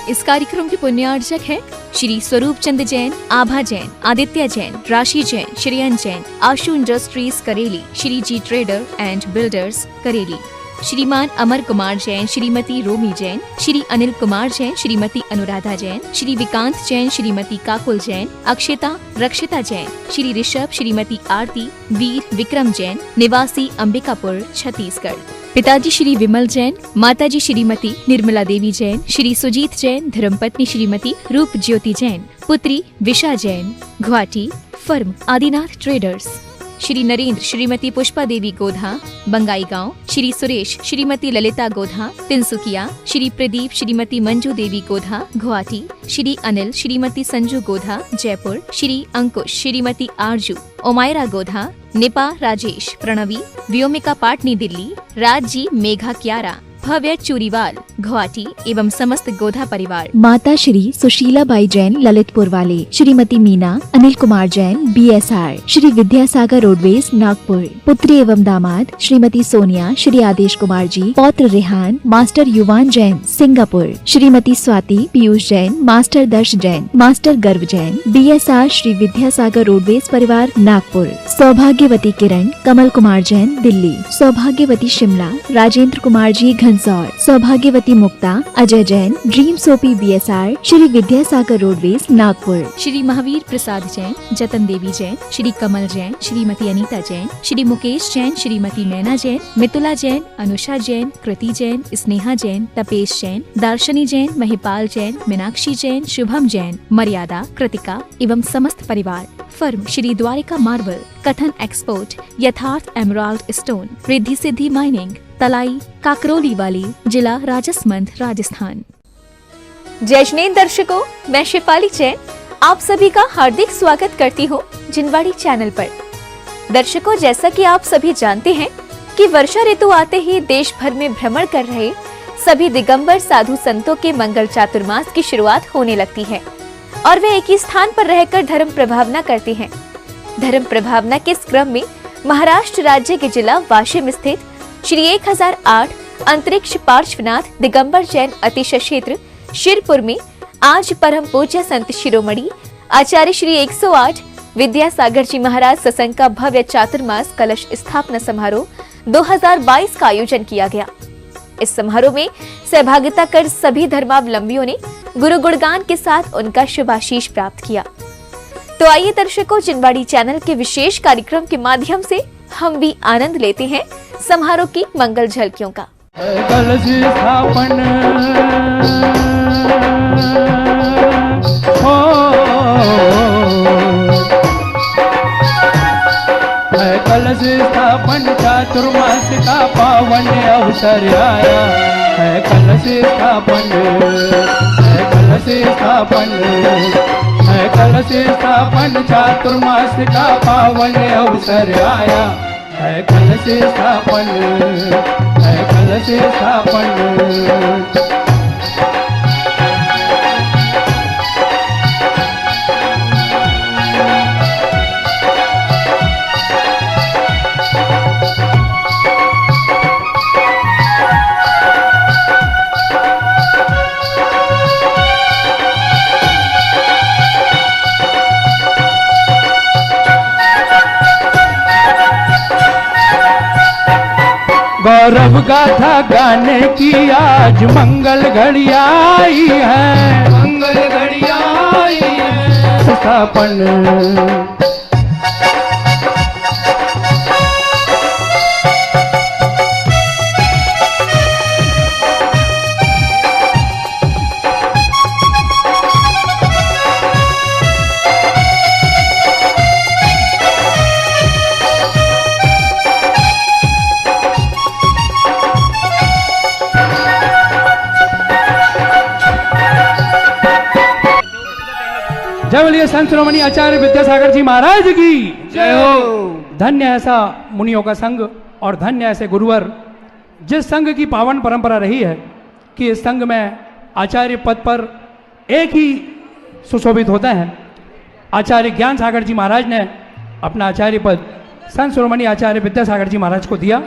इस कार्यक्रम के पुण्यार्चक हैं श्री स्वरूप चंद जैन, आभा Jain, Aditya Jain, Rashi Jain, Shreyan Jain, Ashu industries Kareli, Shri Ji trader and builders Kareli, Shriman Amar Kumar Jain, Shrimati रोमी जैन, श्री अनिल कुमार जैन, श्रीमती अनुराधा जैन, श्री विकांत जैन, श्रीमती काकुल जैन, अक्षिता रक्षिता जैन, श्री ऋषभ, श्रीमती आरती, वीर विक्रम जैन, निवासी अंबिकापुर छत्तीसगढ़। पिताजी श्री विमल जैन, माताजी श्रीमती निर्मला देवी जैन, श्री सुजीत जैन, धर्मपत्नी श्रीमती रूप ज्योति जैन, पुत्री विशा जैन, गुवाहाटी, फर्म आदिनाथ ट्रेडर्स। श्री नरेंद्र, श्रीमती पुष्पा देवी गोधा, बंगाई गांव, श्री सुरेश, श्रीमती ललिता गोधा, तिनसुकिया, श्री प्रदीप, श्रीमती मंजू देवी गोधा, गुवाहाटी, श्री अनिल, श्रीमती संजू गोधा, जयपुर, श्री अंकुश, श्रीमती आरजू, ओमायरा गोधा, निपा राजेश, प्रणवी, व्योमिका पाटनी दिल्ली, राज जी मेघा क्यारा, भव्य चूरीवाल गुवाहाटी एवं समस्त गोधा परिवार। माता श्री सुशीला बाई जैन ललितपुर वाले, श्रीमती मीना अनिल कुमार जैन BSR, श्री विद्यासागर रोडवेज नागपुर, पुत्री एवं दामाद श्रीमती सोनिया, श्री आदेश कुमार जी, पौत्र रेहान, मास्टर युवान जैन सिंगापुर, श्रीमती स्वाति पीयूष जैन, मास्टर दर्श जैन, मास्टर गर्व जैन BSR, श्री विद्यासागर रोडवेज परिवार नागपुर, सौभाग्यवती किरण कमल कुमार जैन दिल्ली, सौभाग्यवती शिमला राजेंद्र कुमार जी घनसौर, सौभाग्यवती Mukta Ajay Jain dream soapy BSR, Shri Vidyasagar roadways Nagpur, Shri Mahavir Prasad Jain, Jatan Devi Jain, Shri Kamal Jain, Shrimati Anita Jain, Shri Mukesh Jain, Shrimati नैना जैन, मितुला जैन, अनुषा जैन, कृति जैन, स्नेहा जैन, तपेश जैन, दार्शनी जैन, महिपाल जैन, मीनाक्षी जैन, शुभम जैन, मर्यादा, कृतिका एवं समस्त परिवार। फर्म श्री द्वारिका मार्बल, कथन एक्सपोर्ट, यथार्थ emerald stone, Riddhi Siddhi mining, तलाई काकरोली वाली, जिला राजसमंद राजस्थान। जय जिनेंद्र दर्शकों, मैं शिफाली जैन आप सभी का हार्दिक स्वागत करती हूँ जिनवाड़ी चैनल पर। दर्शकों, जैसा कि आप सभी जानते हैं कि वर्षा ऋतु आते ही देश भर में भ्रमण कर रहे सभी दिगंबर साधु संतों के मंगल चातुर्मास की शुरुआत होने लगती है और वे एक ही स्थान पर रहकर धर्म प्रभावना करते हैं। धर्म प्रभावना के इस क्रम में महाराष्ट्र राज्य के जिला वाशिम स्थित श्री 1008 अंतरिक्ष पार्श्वनाथ दिगंबर जैन अतिशय क्षेत्र शिरपुर में आज परम पूज्य संत शिरोमणि आचार्य श्री 108 विद्यासागर जी महाराज सत्संग का भव्य चातुर्मास कलश स्थापना समारोह 2022 का आयोजन किया गया। इस समारोह में सहभागिता कर सभी धर्मावलंबियों ने गुरु गुणगान के साथ उनका शुभाशीष प्राप्त किया। तो आइए दर्शकों, जिनवाड़ी चैनल के विशेष कार्यक्रम के माध्यम से हम भी आनंद लेते हैं समारोह की मंगल झलकियों का। कलश स्थापन कलश स्थापन चातुर्मास का पावन अवसर आया है। कलश स्थापन है, कलश स्थापन है, कलश स्थापन चातुर्मास का पावन अवसर आया है। कलश स्थापन है, कलश स्थापन। गौरव गाथा गाने की आज मंगल घड़ी आई है, मंगल घड़ी आई है। स्थापन जय बोलिए संत शिरोमणि आचार्य विद्यासागर जी महाराज की जय हो। धन्य ऐसा मुनियों का संघ और धन्य ऐसे गुरुवर, जिस संघ की पावन परंपरा रही है कि इस संघ में आचार्य पद पर एक ही सुशोभित होता है। आचार्य ज्ञान सागर जी महाराज ने अपना आचार्य पद संत शिरोमणि आचार्य विद्यासागर जी महाराज को दिया।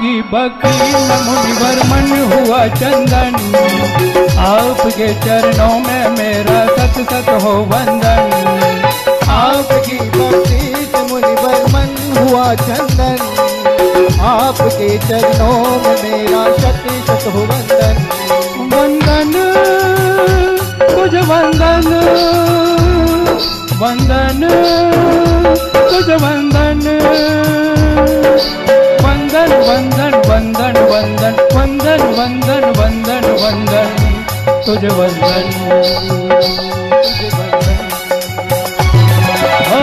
आपकी भक्ति में मुनिवर मन हुआ चंदन, आपके चरणों में मेरा सत सत हो वंदन। आपकी भक्ति से मुनिवर मन हुआ चंदन, आपके चरणों में मेरा शत शत हो वंदन। वंदन तुझ वंदन, वंदन तुझ वंदन, वंदन वंदन वंदन वंदन वंदन वंदन वंदन वंदन तुझ वंदन।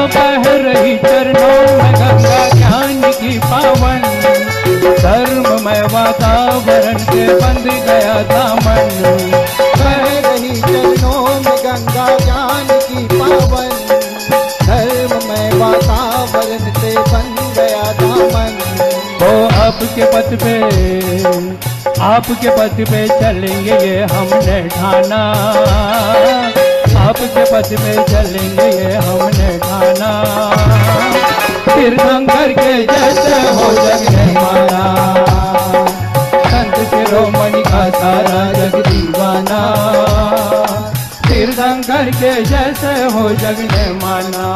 बह रही चरणों में गंगा ज्ञान की पावन, धर्ममय वातावरण से बंध गया दामन। बह रही चरणों में गंगा ज्ञान की पावन, धर्ममय वातावरण से बन गया दामन। तो आपके पथ पे चलेंगे ये हमने ठाना, आपके पथ पे चलेंगे ये हमने ठाना। तीर्थंकर के जैसे हो जग ने माना, संत शिरोमणि का सारा जग दीवाना। तीर्थंकर के जैसे हो जग ने माना।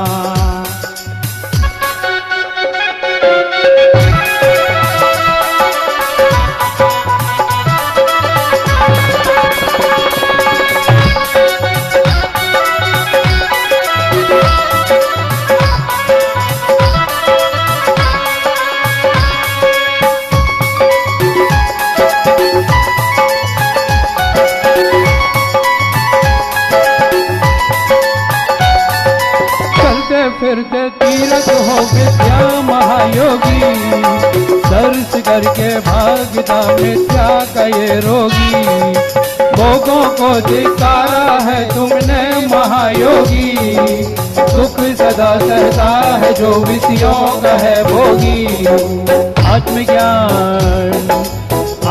फिरते तीरथ हो विद्या महायोगी, दर्श करके भागता मिथ्या का ये रोगी। भोगों को धिक्कारा है तुमने महायोगी, दुख सदा सहता है जो विषयों का है भोगी।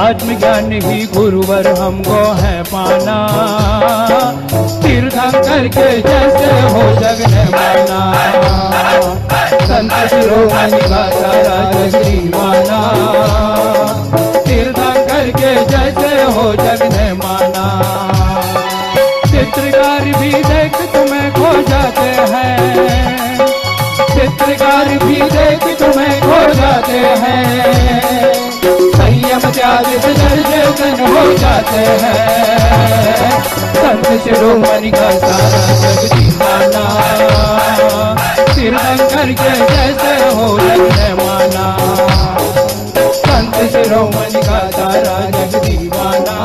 आत्मज्ञान ही गुरुवर हमको है पाना, तीर्थंकर के जैसे हो जग ने माना। संत शिरोमणि का सारा जग दीवाना, तीर्थंकर के जैसे हो जग ने माना। चित्रकार भी देख तुम्हें खो जाते हैं, चित्रकार भी देख तुम्हें खो जाते हैं। संयम त्याग से दर्जन हो जाते हैं, संत शिरोमणि का सारा जग दीवाना। तीर्थंकर के जैसे हो जग ने माना, संत शिरोमणि का सारा जग दीवाना।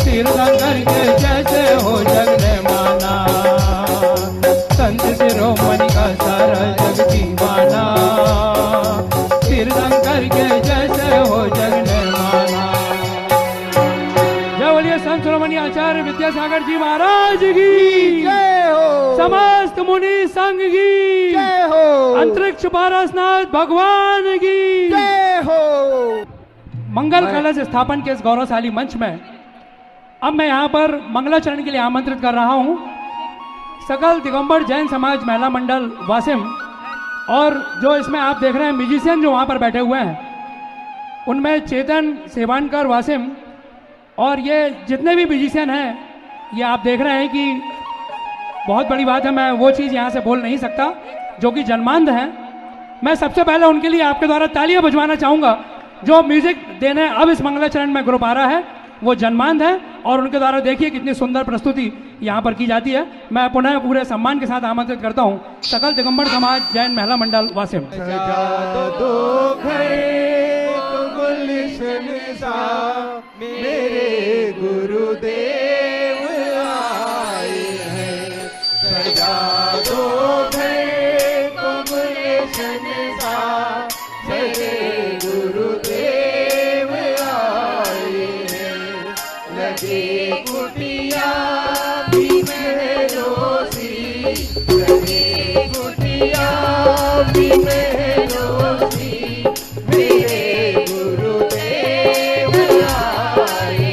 तीर्थंकर के जैसे हो जग ने माना, संत शिरोमणि का सारा जग दीवाना। तीर्थंकर के जैसे हो जग ने माना। जय बोलिए संत शिरोमणि आचार्य विद्यासागर जी महाराज की जय हो, समस्त मुनि संघ की जय हो, अंतरिक्ष पारसनाथ भगवान की जय हो। मंगल कलश स्थापन के इस गौरवशाली मंच में अब मैं यहाँ पर मंगलाचरण के लिए आमंत्रित कर रहा हूँ सकल दिगंबर जैन समाज महिला मंडल वासिम, और जो इसमें आप देख रहे हैं म्यूजिशियन जो वहाँ पर बैठे हुए हैं, उनमें चेतन सेवानकर वासिम, और ये जितने भी म्यूजिशियन हैं ये आप देख रहे हैं कि बहुत बड़ी बात है, मैं वो चीज़ यहाँ से बोल नहीं सकता जो कि जन्मांध हैं। मैं सबसे पहले उनके लिए आपके द्वारा तालियां बजवाना चाहूँगा। जो म्यूजिक देने अब इस मंगलाचरण में ग्रुप आ रहा है वो जन्मांध है, और उनके द्वारा देखिए कितनी सुंदर प्रस्तुति यहाँ पर की जाती है। मैं पुनः पूरे सम्मान के साथ आमंत्रित करता हूँ सकल दिगंबर समाज जैन महिला मंडल वासिम। मेरे गुरुदेव आए हैं, सजा दो घर को गुलशन सा, मेरे गुरुदेव आए हैं। लगे कुटिया भी महरोसी, लगे कुटिया भी महरोसी, मेरे गुरुदेव आए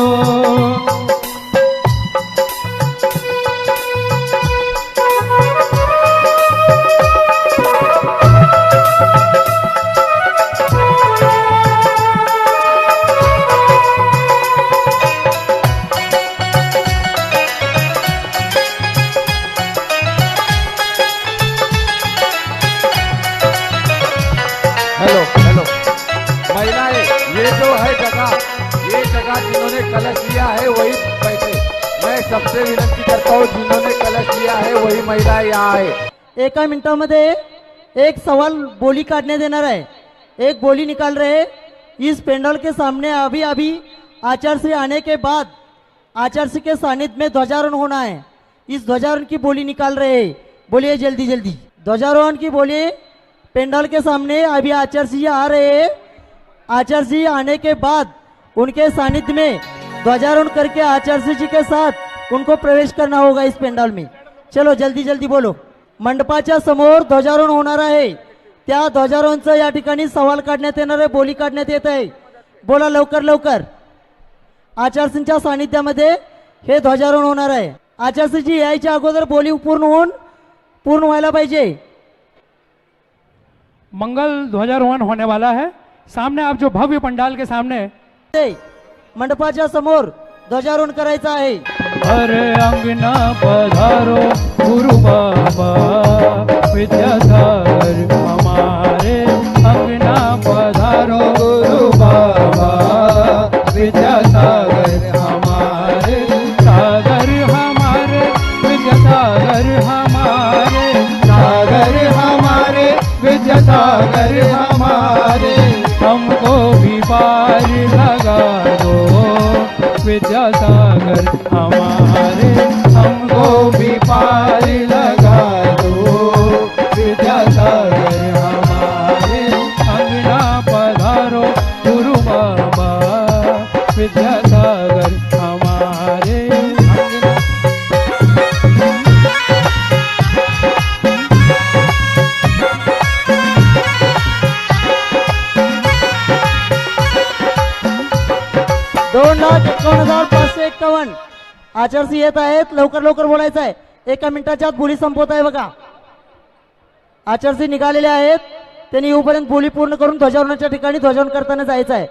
हेलो हेलो महिलाएं, ये जो है जगह, ये जगह जिन्होंने कलश लिया है वही बैठे। मैं सबसे विनंती करता हूँ जिन्होंने कलश लिया है वही महिलाएं यहाँ है। एका मिनिटामध्ये एक सवाल बोली काटने देणार है। एक बोली निकाल रहे इस पेंडल के सामने। अभी अभी आचार्य आने के बाद आचार्य के सानिध्य में ध्वजारोहण होना है। इस ध्वजारोहण की बोली निकाल रहे हैं। बोलिए जल्दी जल्दी ध्वजारोहण की बोली। पेंडल के सामने अभी आचार्य जी आ रहे हैं। आचार्य जी आने के बाद उनके सानिध्य में ध्वजारोहण करके आचार्य जी के साथ उनको प्रवेश करना होगा इस पेंडल में। चलो जल्दी जल्दी बोलो। मंडपाच्या समोर ध्वजारोहण होणार आहे। त्या ध्वजारोहणचं या ठिकाणी सवाल काढण्यात येणार आहे, बोली काढण्यात येत आहे। बोला लवकर लवकर। आचार्यांच्या सानिध्यामध्ये हे ध्वजारोहण होणार आहे। आचार्यजी यायच्या अगोदर बोली पूर्ण व्हायला पाहिजे। मंगल ध्वजारोहण होने वाला है। सामने आप जो भव्य पंडाल के सामने मंडपाच्या समोर ध्वजारोहण करायचं आहे। अरे अंगना पधारो गुरु बाबा विद्यासागर हमारे, अंगना पधारो गुरु बाबा विद्यासागर हमारे, सागर हमारे विद्यासागर हमारे, सागर हमारे विद्यासागर हमारे, हमको भी पार लगा दो विद्यासागर हमारे, हमको भी पार लगा दो विद्यासागर हमारे, अंगना पधारो गुरु बाबा विद्यासागर हमारे। दोन लाख 51,551 आचार्य येत आहेत। लवकर लवकर बोलायचं आहे। एका मिनिटाच्या आत बोली संपवत आहे बघा। आचार्य निघालेले आहेत। त्यांनी येऊपर्यंत बोली पूर्ण करून ध्वजारोहणाच्या ठिकाणी ध्वजारोहण करताना जायचं आहे।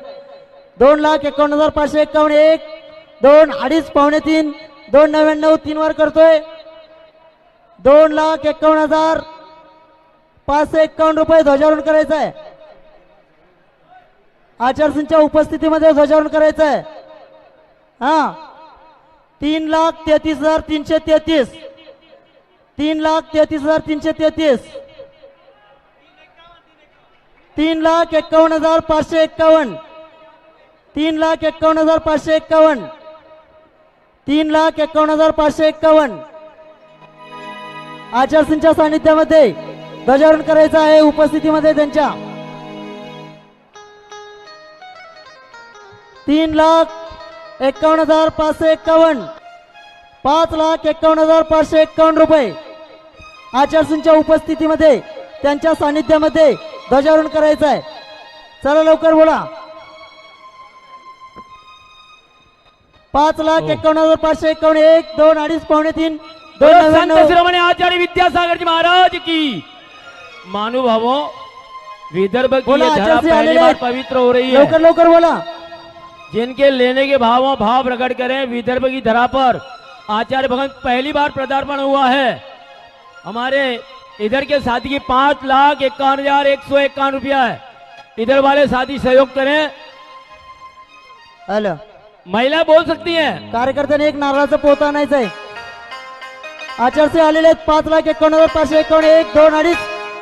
2,51,551 1 2 2.5 पावणे 3 2,99 3 वर करतोय। 2,51,551 रुपये ध्वजारोहण करायचं आहे। आचार्यांच्या उपस्थितीमध्ये ध्वजारोहण करायचं आहे। हा 3,33,333 3,33,333 3,51,551 3,51,551 3,51,551 आचार्यांच्या सानिध्यामध्ये ध्वजारोहण करायचं आहे। उपस्थितीमध्ये त्यांच्या 3,51,551 5,51,551 रुपये आचार्यांच्या उपस्थितीमध्ये त्यांच्या सानिध्यामध्ये ध्वजारोहण करायचं आहे। चला लवकर बोला। 5,51,551 1 2 2.5 पावणे 3 2,99 शिरोमणी आचार्य विद्यासागर जी महाराज की। महानुभावों, विदर्भ की बोला, ये धरा आचार्य पहली आलेले बार आहेत। पवित्र हो रही है। लवकर लवकर बोला। जिनके लेने के भावों भाव प्रकट करें। विदर्भ की धरा पर आचार्य भगत पहली बार पदार्पण हुआ है। हमारे इधर के साथी की 5,51,151 रुपया है। इधर वाले साथी सहयोग करें। हॅलो, महिला बोल सकती हैं। कार्यकर्त्याने एक नारळाचं पोत आणायचं आहे। आचार्य आलेले आहेत। 5,51,551 1 2 2.5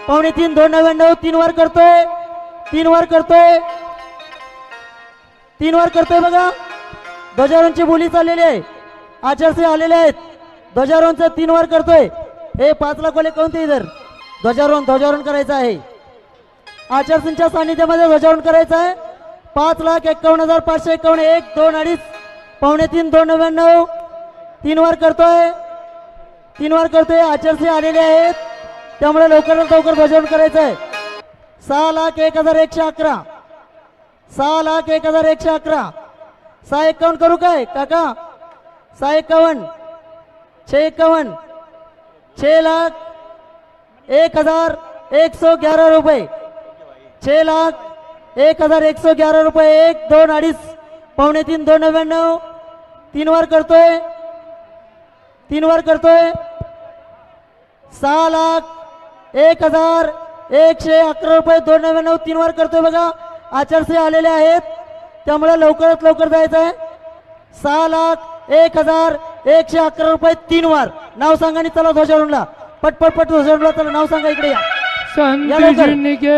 पावणे 3 2,99 3 वर करतोय। 3 वर करतोय। 3 वर करतोय बघा। ध्वजारोहणची बोली चाललेली आहे। आचार्य आलेले आहेत। ध्वजारोहणचं 3 वर करतोय। हे 5 लाख वाले कोणते इधर ध्वजारोहण करायचं आहे। आचार्यांच्या सानिध्यामध्ये ध्वजारोहण करायचं आहे। 5,51,551 1 2 2.5 पावणे 3 2,99 3 वर करतोय। 3 वर करतोय। आचार्य आलेले आहेत, त्यामुळे लवकरात लवकर ध्वजारोहण करायचं आहे। 6,01,111 6,01,111 651 करू काय काका? 651, 651, 6,01,111 रुपये, 6,01,111 रुपये. 1, 2, 2.5, पावणे 3, 299, 3 वर करतोय, 3 वर करतोय. 6,01,111 रुपये 299, 3 वर करतोय बघा. आचारश्री आलेले आहेत त्यामुळे लवकरात लवकर जायचं आहे. 6,01,111 रुपये 3 वर. नाव सांगा आणि चला ध्वजारोहणला. पटपट पट ध्वजारोहणला चला. नाव सांगा, इकडे या. संत या लवकर. जिनके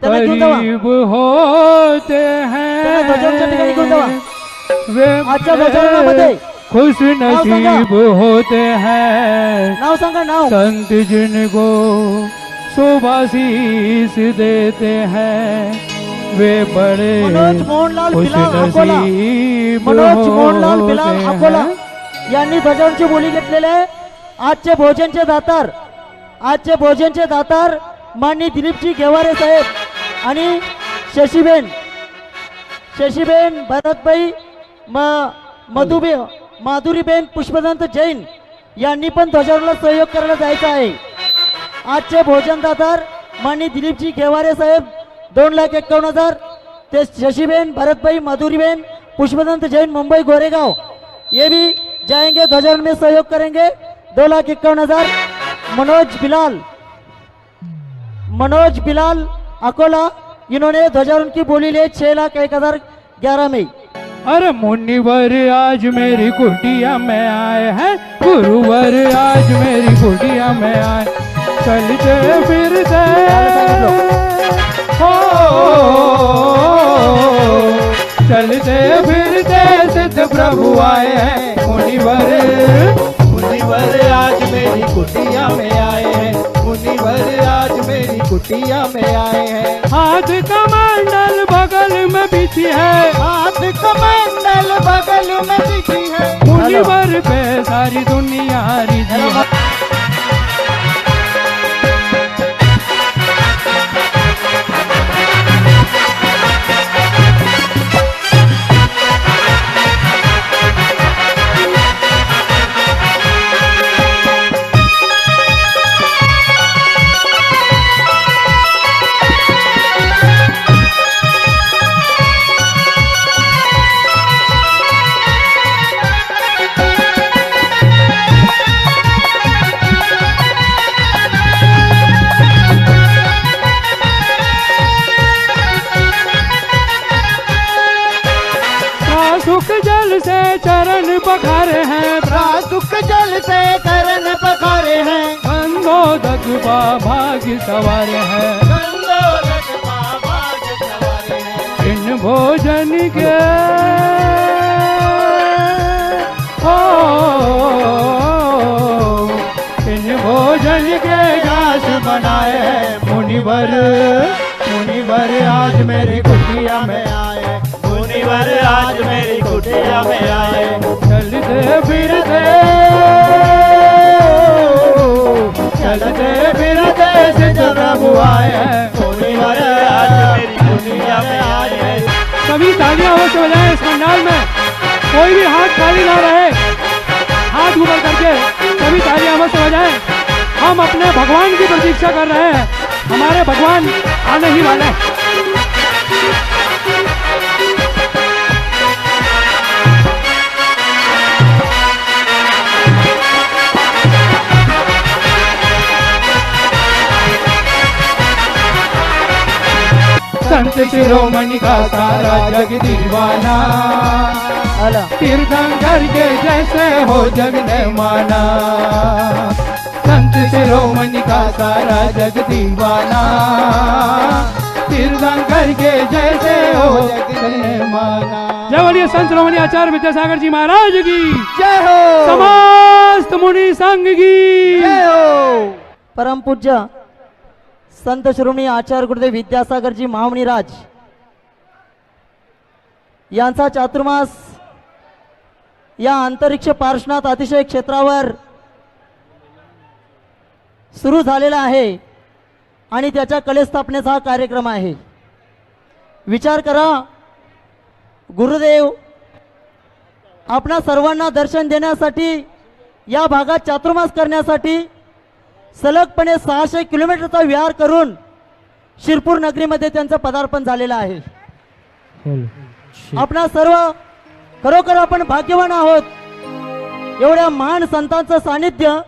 त्यांना घेऊन जावा. करीब होते त्यांना ध्वजारोहणच्या ठिकाणी घेऊन जावा. हैं वे आजच्या ध्वजारोहणामध्ये खुश सांगा. नसीब होते हैं नाव सांगा, नाव. संत जिनको सुबासीस देते हैं वे बड़े मनोज मोहनलाल खुश बिलाल अकोला, नसीब मनोज मोहनलाल होते बिलाल अकोला हैं. यांनी ध्वजारोहणची बोली घेतलेली आहे. आजचे भोजनचे दातार, आजचे भोजनचे दातार माननीय दिलीपजी घेवारे साहेब आणि शशीबेन भरतभाई माधुरीबेन पुष्पदंत जैन यांनी पण ध्वजारोहणाला सहयोग करायला जायचं आहे. आजचे भोजन दातार माननीय दिलीपजी घेवारे साहेब 2,51,000. ते शशीबेन भरतभाई माधुरीबेन पुष्पदंत जैन मुंबई गोरेगांव ये भी जाएंगे, ध्वजारोहण में सहयोग करेंगे. 2,51,000. मनोज बिलाल अकोला इन्होंने ध्वजारोहण की बोली ले 6,01,011 में. अरे मुनिवर आज मेरी कुटिया में आए हैं, गुरुवर आज मेरी कुटिया में आए. चलते फिरते हो चलते फिरते सिद्ध प्रभु आए हैं. मुनिवर आज मेरी कुटिया में आए हैं, मुनिवर आज मेरी कुटिया में आए हैं. हाथ कमंडल बगल में बिछी है, हाथ कमंडल बगल में बिछी है. मुनिवर पे सारी दुनिया रिझी है. सुख जल से चरण पखारे हैं, सुख जल से चरण पखारे हैं. गंगोदक भाग सवार है. गंगोदक भाग सवारे हैं. इन भोजन के हो इन भोजन के घास बनाए हैं. मुनिवर आज मेरी कुटिया में आए, मुनिवर आज मेरी कुटिया में आए. चलते फिरते सिद्ध प्रभु आए हैं. मुनिवर आज मेरी कुटिया में आए. सभी तालियां हो से बजाएं इस पंडाल में. कोई भी हाथ खाली ना रहे, हाथ ऊपर करके सभी तालियां हो से बजाएं. हम अपने भगवान की प्रतीक्षा कर रहे हैं. हमारे भगवान आने ही वाले हैं. संत शिरोमणि का सारा जग दीवाना, तीर्थंकर के जैसे हो जग ने माना. संत शिरोमणि का सारा जग दीवाना, तीर्थंकर के जैसे हो जग ने माना. जय बोलिए संत शिरोमणि आचार्य विद्यासागर जी महाराज की जय हो. समस्त मुनि संघ की जय हो. परम पूज्य संत शिरोमणी आचार्य गुरुदेव विद्यासागरजी महामुनिराज यांचा चातुर्मास या अंतरिक्ष पार्श्वनाथ अतिशय क्षेत्रावर सुरू झालेला आहे आणि त्याच्या कलेस्थापनेचा हा कार्यक्रम आहे. विचार करा, गुरुदेव आपणा सर्वांना दर्शन देण्यासाठी या भागात चातुर्मास करण्यासाठी सलगपणे 600 किलोमीटरचा विहार करून शिरपूर नगरीमध्ये त्यांचं पदार्पण झालेलं आहे. आपणा सर्व खरोखर आपण भाग्यवान आहोत. एवढ्या महान संतांचं सानिध्य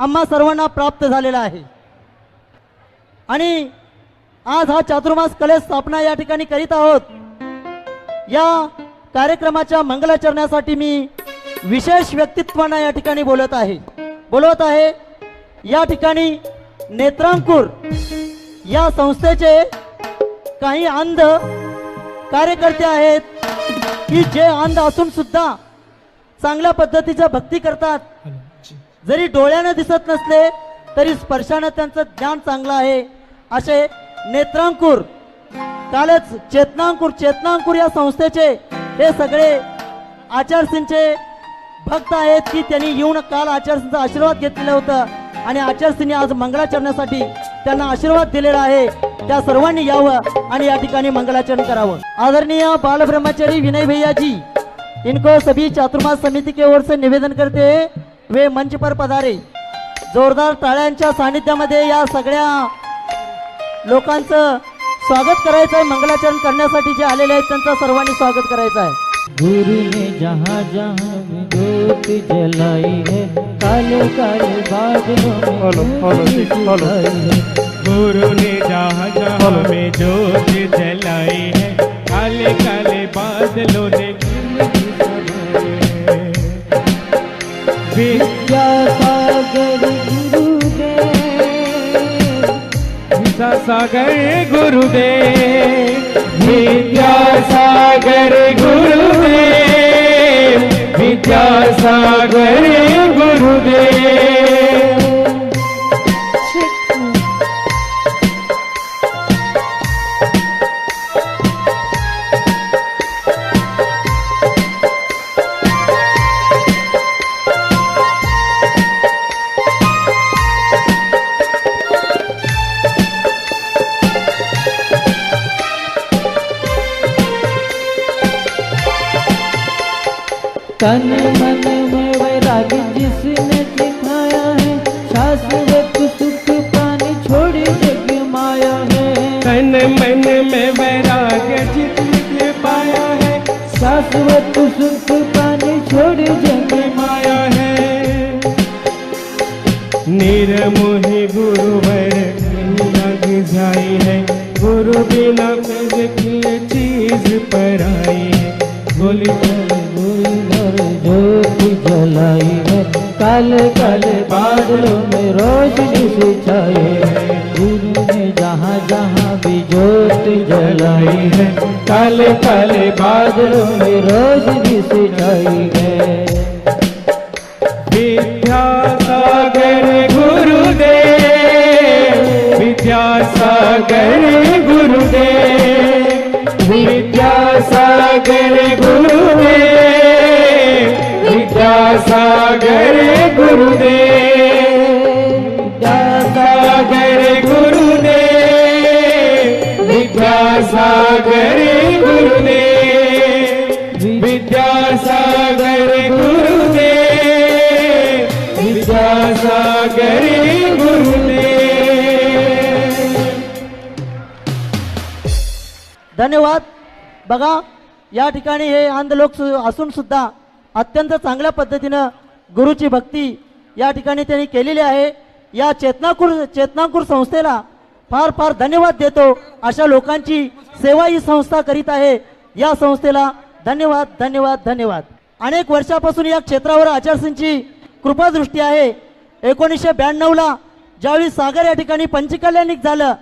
आम्हा सर्वांना प्राप्त झालेलं आहे. आणि आज हा चातुर्मास कलश स्थापना या ठिकाणी करीत आहोत. या कार्यक्रमाच्या मंगलाचरणासाठी मी विशेष व्यक्तित्वांना या ठिकाणी बोलवत आहे. या ठिकाणी नेत्रांकुर या संस्थेचे काही अंध कार्यकर्ते आहेत की जे अंध असून सुद्धा चांगल्या पद्धतीचं भक्ती करतात. जरी डोळ्यानं दिसत नसले तरी स्पर्शानं त्यांचं ज्ञान चांगलं आहे. असे नेत्रांकुर कालच चेतनांकुर या संस्थेचे हे सगळे आचार्यसिंचे भक्त आहेत की त्यांनी येऊन काल आचार्यसिंचा आशीर्वाद घेतलेला होता आणि आचार्यसिंनी आज मंगलाचरणासाठी त्यांना आशीर्वाद दिलेला आहे. त्या सर्वांनी यावं आणि या ठिकाणी मंगलाचरण करावं. आदरणीय बाल ब्रह्मचारी विनय भैया जी इनको सभी चातुर्मास समिति के ओर से निवेदन करते हैं वे मंच पर पधारे. जोरदार टाळ्यांच्या सानिध्यामध्ये या सगळ्या लोकांचं स्वागत करायचं आहे. मंगलाचरण करण्यासाठी जे आलेले आहेत त्यांचं सर्वांनी स्वागत करायचं आहे. गुरु ने जहाँ जहाँ में ज्योत जलाई है, काले काले बादलों में जलाई है. गुरु ने जहाँ जहाँ में ज्योत जलाई है, काले काले बादलों ने विद्यासागर गुरुदेव, विद्यासागर गुरुदेव, विद्यासागर गुरुदेव, विद्यासागर गुरुदेव. तन मन में वैराग्य जिसने दिखाया है, शाश्वत सुख पाने छोड़े जग माया है. तन मन में वैराग्य जिसने पाया है, शाश्वत सुख पाने छोड़े जग माया है. निर्मोही गुरुवर लग जाई है, गुरु बिना की चीज पर आई है. बोली ज्योति जलाई है, काले काले बादलों में रोशनी से छाई है. गुरु ने जहाँ जहाँ भी ज्योति जलाई है, काले काले बादलों में रोशनी से छाई है. विद्यासागर गुरुदेव, विद्यासागर गुरुदेव, विद्यासागर गुरुदेव, विद्यासागर गुरुदेव, विद्यासागर गुरुदेव, विद्यासागर गुरुदेव, विद्यासागर गुरुदेव, विद्यासागर गुरुदेव. धन्यवाद. बघा या ठिकाणी हे अंध लोक असून सुद्धा अत्यंत चांगल्या पद्धतीनं गुरुची भक्ती या ठिकाणी त्यांनी केलेली आहे. या चेतनांकुर संस्थेला फार फार धन्यवाद देतो. अशा लोकांची सेवा ही संस्था करीत आहे. या संस्थेला धन्यवाद धन्यवाद धन्यवाद. अनेक वर्षापासून या क्षेत्रावर आचार्यसिंची कृपादृष्टी आहे. 1992ला ज्यावेळी सागर या ठिकाणी पंचकल्याणिक झालं,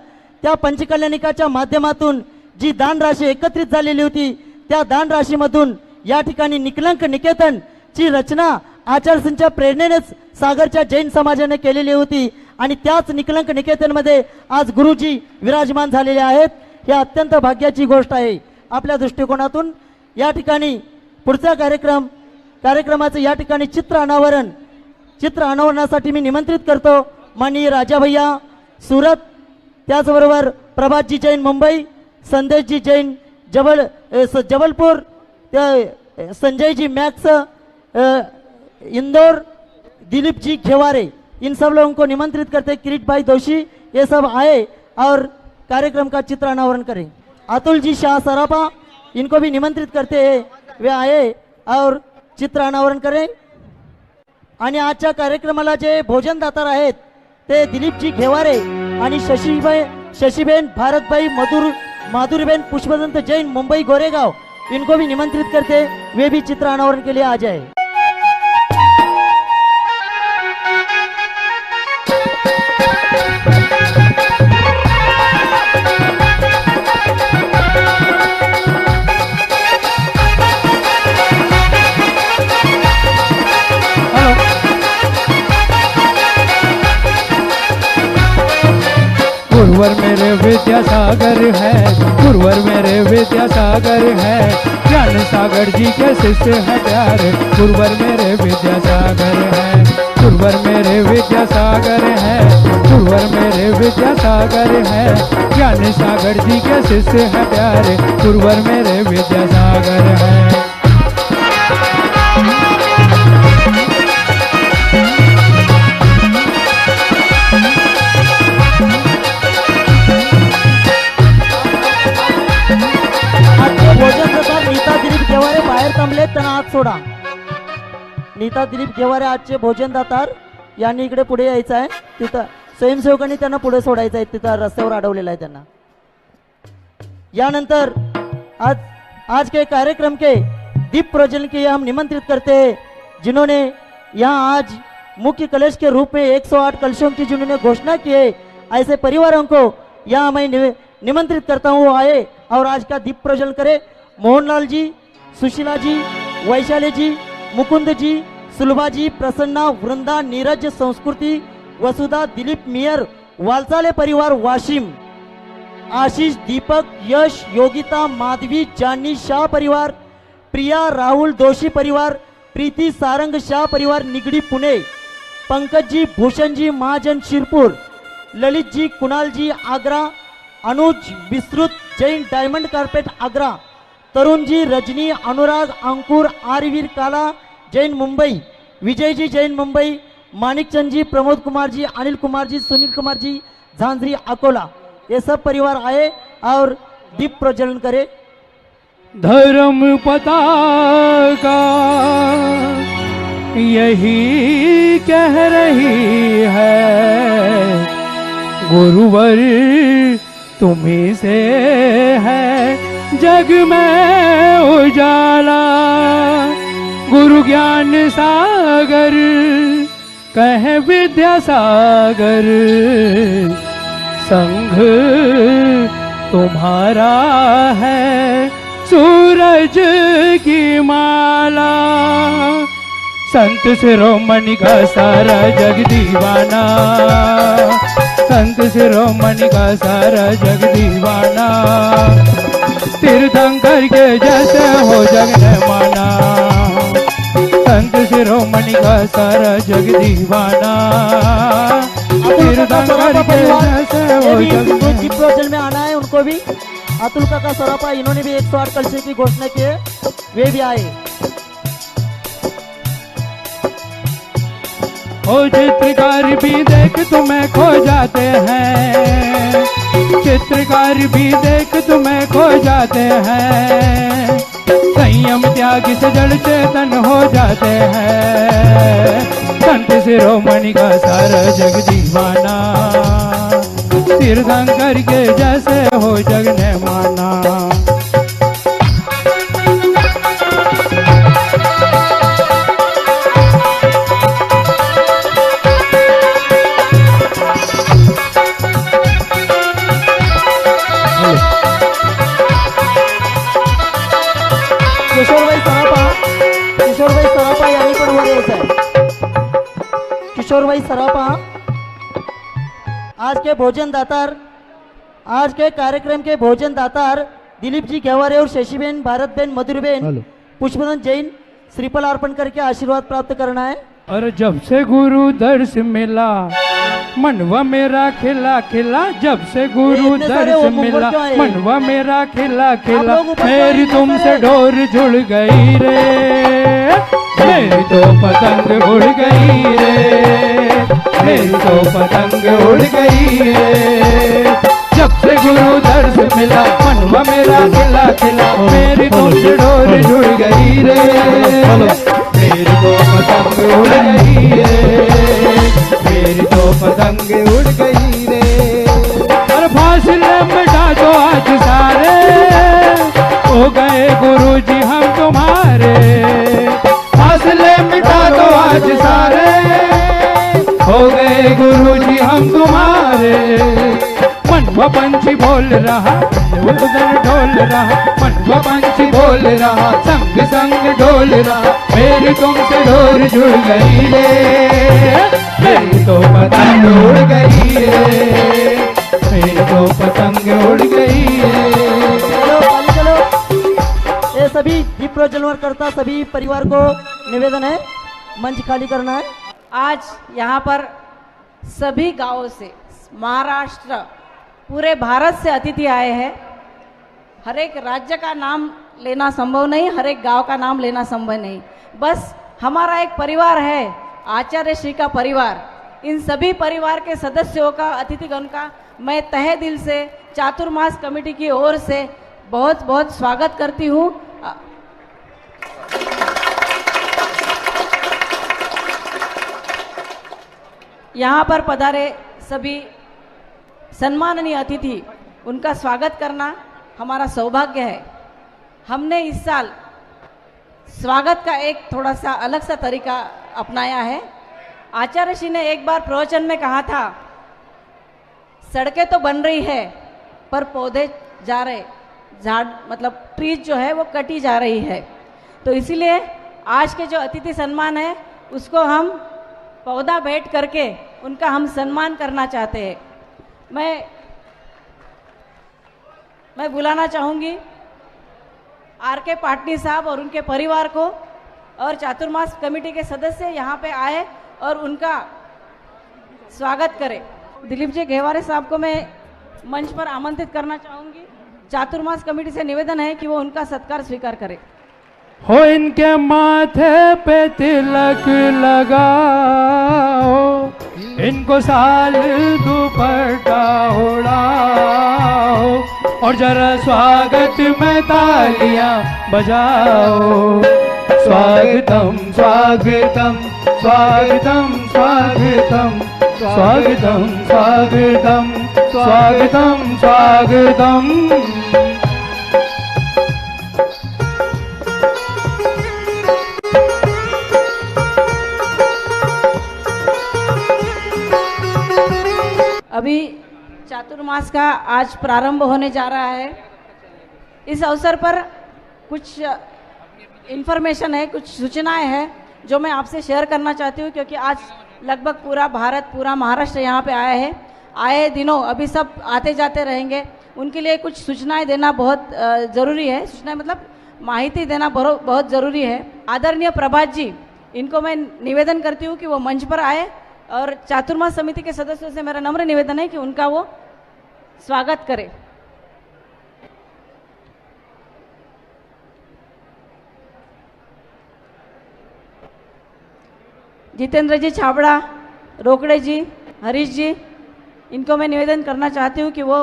त्या पंचकल्याणिकाच्या माध्यमातून जी दान राशी एकत्रित झालेली होती, त्या दान राशीमधून या ठिकाणी निकलंक निकेतन ची रचना आचार्यसिंच्या प्रेरणेनेच सागरच्या जैन समाजाने केलेली होती आणि त्याच निकलंक निकेतनमध्ये आज गुरुजी विराजमान झालेले आहेत. ही अत्यंत भाग्याची गोष्ट आहे. आपल्या दृष्टिकोनातून या ठिकाणी पुढचा कार्यक्रमाचं या ठिकाणी चित्र अनावरणासाठी मी निमंत्रित करतो माननीय राजा भैया सुरत, त्याचबरोबर प्रभातजी जैन मुंबई, संदेशजी जैन जबलपूर, त्या संजय जी मैक्स इंदौर, दिलीप जी घेवारे, इन सब लोगों को निमंत्रित करते। किरीट भाई दोषी ये सब आए और कार्यक्रम का चित्र अनावरण करें। अतुल जी शाह सरापा, इनको भी निमंत्रित करते हैं, वे आए और चित्र अनावरण करें। आणि आजच्या कार्यक्रमाला जे भोजनदाता आहेत ते दिलीपजी घेवारे आणि शशीबेन भारतभाई माधुरीबेन पुष्पदंत जैन मुंबई गोरेगांव, इनको भी निमंत्रित करते, वे भी चित्र अनावरण के लिए आ जाए। गुरुवर मेरे विद्यासागर है, गुरुवर मेरे विद्यासागर है, ज्ञान सागर जी के शिष्य है प्यारे। गुरुवर मेरे विद्यासागर है, गुरुवर मेरे विद्यासागर है, गुरुवर मेरे विद्यासागर है, ज्ञान सागर जी के शिष्य है प्यारे। गुरुवर मेरे विद्यासागर है। नीता दिलीप घेवारे बाहेर थांबले, त्यांना हात सोडा। नीता दिलीप घेवारे आजचे भोजनदातार यांनी इकडे पुढे यायचं आहे। तिथं स्वयंसेवकांनी त्यांना पुढे सोडायचं आहे, तिथं रस्त्यावर अडवलेलं आहे त्यांना। यानंतर आज के कार्यक्रम के दीप प्रज्वलन के हम निमंत्रित करते हैं, जिन्होंने यहाँ आज मुख्य कलश के रूप में 108 कलशों की जिन्होंने घोषणा की है, ऐसे परिवारों को यहाँ मैं निमंत्रित करता हूँ आए और आज का दीप प्रज्वलन करे। मोहनलाल जी, सुशीला जी, वैशाली जी, मुकुंद जी, सुलभा जी, प्रसन्ना, वृंदा, नीरज, संस्कृति, वसुधा, दिलीप, मियर, वालसाले परिवार वाशिम, आशीष, दीपक, यश, योगिता, माधवी, जानी शाह परिवार, प्रिया, राहुल दोषी परिवार, प्रीति सारंग शाह परिवार निगड़ी पुणे, पंकज जी, भूषण जी, महाजन शिरपुर, ललित जी, कुणाल जी आगरा, अनुज विस्तृत जैन डायमंड कारपेट आगरा, तरुण जी, रजनी, अनुराग, अंकुर, आरवीर काला जैन मुंबई, विजय जी जैन मुंबई, मानिकचंद जी, प्रमोद कुमार जी, अनिल कुमार जी, सुनील कुमार जी, झांझरी अकोला, ये सब परिवार आए और दीप प्रज्वलन करे। धर्म पताका यही कह रही है, गुरुवर तुम्ही से है जग में उजाला। गुरु ज्ञान सागर कहे विद्यासागर, संघ तुम्हारा है सूरज की माला। संत शिरोमणि का सारा जग दीवाना, संत शिरोमणि का सारा जग दीवाना, तीर्थंकर के जैसे हो जग ने माना। संत शिरोमणि का सारा जग दीवाना, तीर्थंकर के जैसे हो जग ने। दीप प्रज्वलन में आना है उनको भी। अतुल काका सरापा, इन्होंने भी 108 कलशों की घोषणा की है, वे भी आए। ओ चित्रकार भी देख तुम्हें खो जाते हैं, चित्रकार भी देख तुम्हें खो जाते हैं, संयम त्याग से जड़ चेतन हो जाते हैं। संत शिरोमणि का सारा जग दीवाना, तीर्थंकर के जैसे हो जग ने माना। किशोरभाई सरापा यांनी पण वर यायचं आहे। किशोरभाई सरापा आज के भोजनदातार, आज के कार्यक्रम के भोजनदातार दिलीप जी घेवारे और शशिबेन, भारतबेन, मधुरबेन, पुष्पदंत जैन श्रीफल अर्पण करके आशीर्वाद प्राप्त करना है। और जब से गुरु दर्श मिला मनवा मेरा खिला खिला जब से गुरु इतने सारे दर्श वो मुंबई मिला, क्यों आए? मनवा मेरा खिला खिला आप लोग ऊपर मेरी क्यों आए? तुमसे डोर जुड़ गई रे, मेरी तो पतंग उड़ गई रे, मेरी तो पतंग उड़ गई रे, जब से गुरु दर्श मिला मनवा मेरा खिला खिला मेरी तुमसे डोर जुड़ गई रे, मेरी तो पतंग उड़ गई रे, मेरी तो पतंग उड़ गई रे। और फासले मिटा दो आज सारे, हो गए गुरु जी हम तुम्हारे, फासले मिटा दो आज सारे, हो गए गुरु जी हम तुम्हारे, मनवा पंछी बोल रहा उधर ढोल रहा, मनवा पंछी बोल रहा संग संग डोल रहा, मेरी तुमसे डोर जुड़ गई रे, मेरी तो पतंग उड़ गई रे, मेरी तो पतंग उड़ गई रे। चलो खाली चलो। ये सभी दीप प्रज्वलन करता सभी परिवार को निवेदन है, मंच खाली करना है। आज यहाँ पर सभी गांवों से, महाराष्ट्र पूरे भारत से अतिथि आए हैं। हर एक राज्य का नाम लेना संभव नहीं, हर एक गांव का नाम लेना संभव नहीं, बस हमारा एक परिवार है आचार्य श्री का परिवार। इन सभी परिवार के सदस्यों का, अतिथिगण का मैं तहे दिल से चातुर्मास कमेटी की ओर से बहुत बहुत स्वागत करती हूँ। यहाँ पर पधारे सभी सम्माननीय अतिथि, उनका स्वागत करना हमारा सौभाग्य है। हमने इस साल स्वागत का एक थोड़ा सा अलग सा तरीका अपनाया है। आचार्य श्री ने एक बार प्रवचन में कहा था, सड़कें तो बन रही है पर पौधे जा रहे, झाड़ मतलब ट्रीज जो है वो कटी जा रही है, तो इसीलिए आज के जो अतिथि सम्मान है उसको हम पौधा भेंट करके उनका हम सम्मान करना चाहते हैं। मैं बुलाना चाहूँगी आर.के. पाटनी साहब और उनके परिवार को, और चातुर्मास कमेटी के सदस्य यहाँ पे आए और उनका स्वागत करें। दिलीप जी घेवारे साहब को मैं मंच पर आमंत्रित करना चाहूँगी। चातुर्मास कमेटी से निवेदन है कि वो उनका सत्कार स्वीकार करें। हो इनके माथे पे तिलक लगाओ, इनको साल दुपट्टा उड़ाओ, और जरा स्वागत में तालियां बजाओ। स्वागतम स्वागतम स्वागतम स्वागतम स्वागतम स्वागतम स्वागतम स्वागतम। अभी चातुर्मास का आज प्रारंभ होने जा रहा है। इस अवसर पर कुछ इन्फॉर्मेशन है, कुछ सूचनाएं हैं जो मैं आपसे शेयर करना चाहती हूँ, क्योंकि आज लगभग पूरा भारत, पूरा महाराष्ट्र यहाँ पे आया है। आए दिनों अभी सब आते जाते रहेंगे, उनके लिए कुछ सूचनाएं देना बहुत ज़रूरी है। सूचनाएं मतलब माहिती देना बहुत ज़रूरी है। आदरणीय प्रभात जी, इनको मैं निवेदन करती हूँ कि वो मंच पर आए, और चातुर्मास समिति के सदस्यों से मेरा नम्र निवेदन है कि उनका वो स्वागत करें। जितेंद्र जी छाबड़ा, रोकड़े जी, हरीश जी, इनको मैं निवेदन करना चाहती हूँ कि वो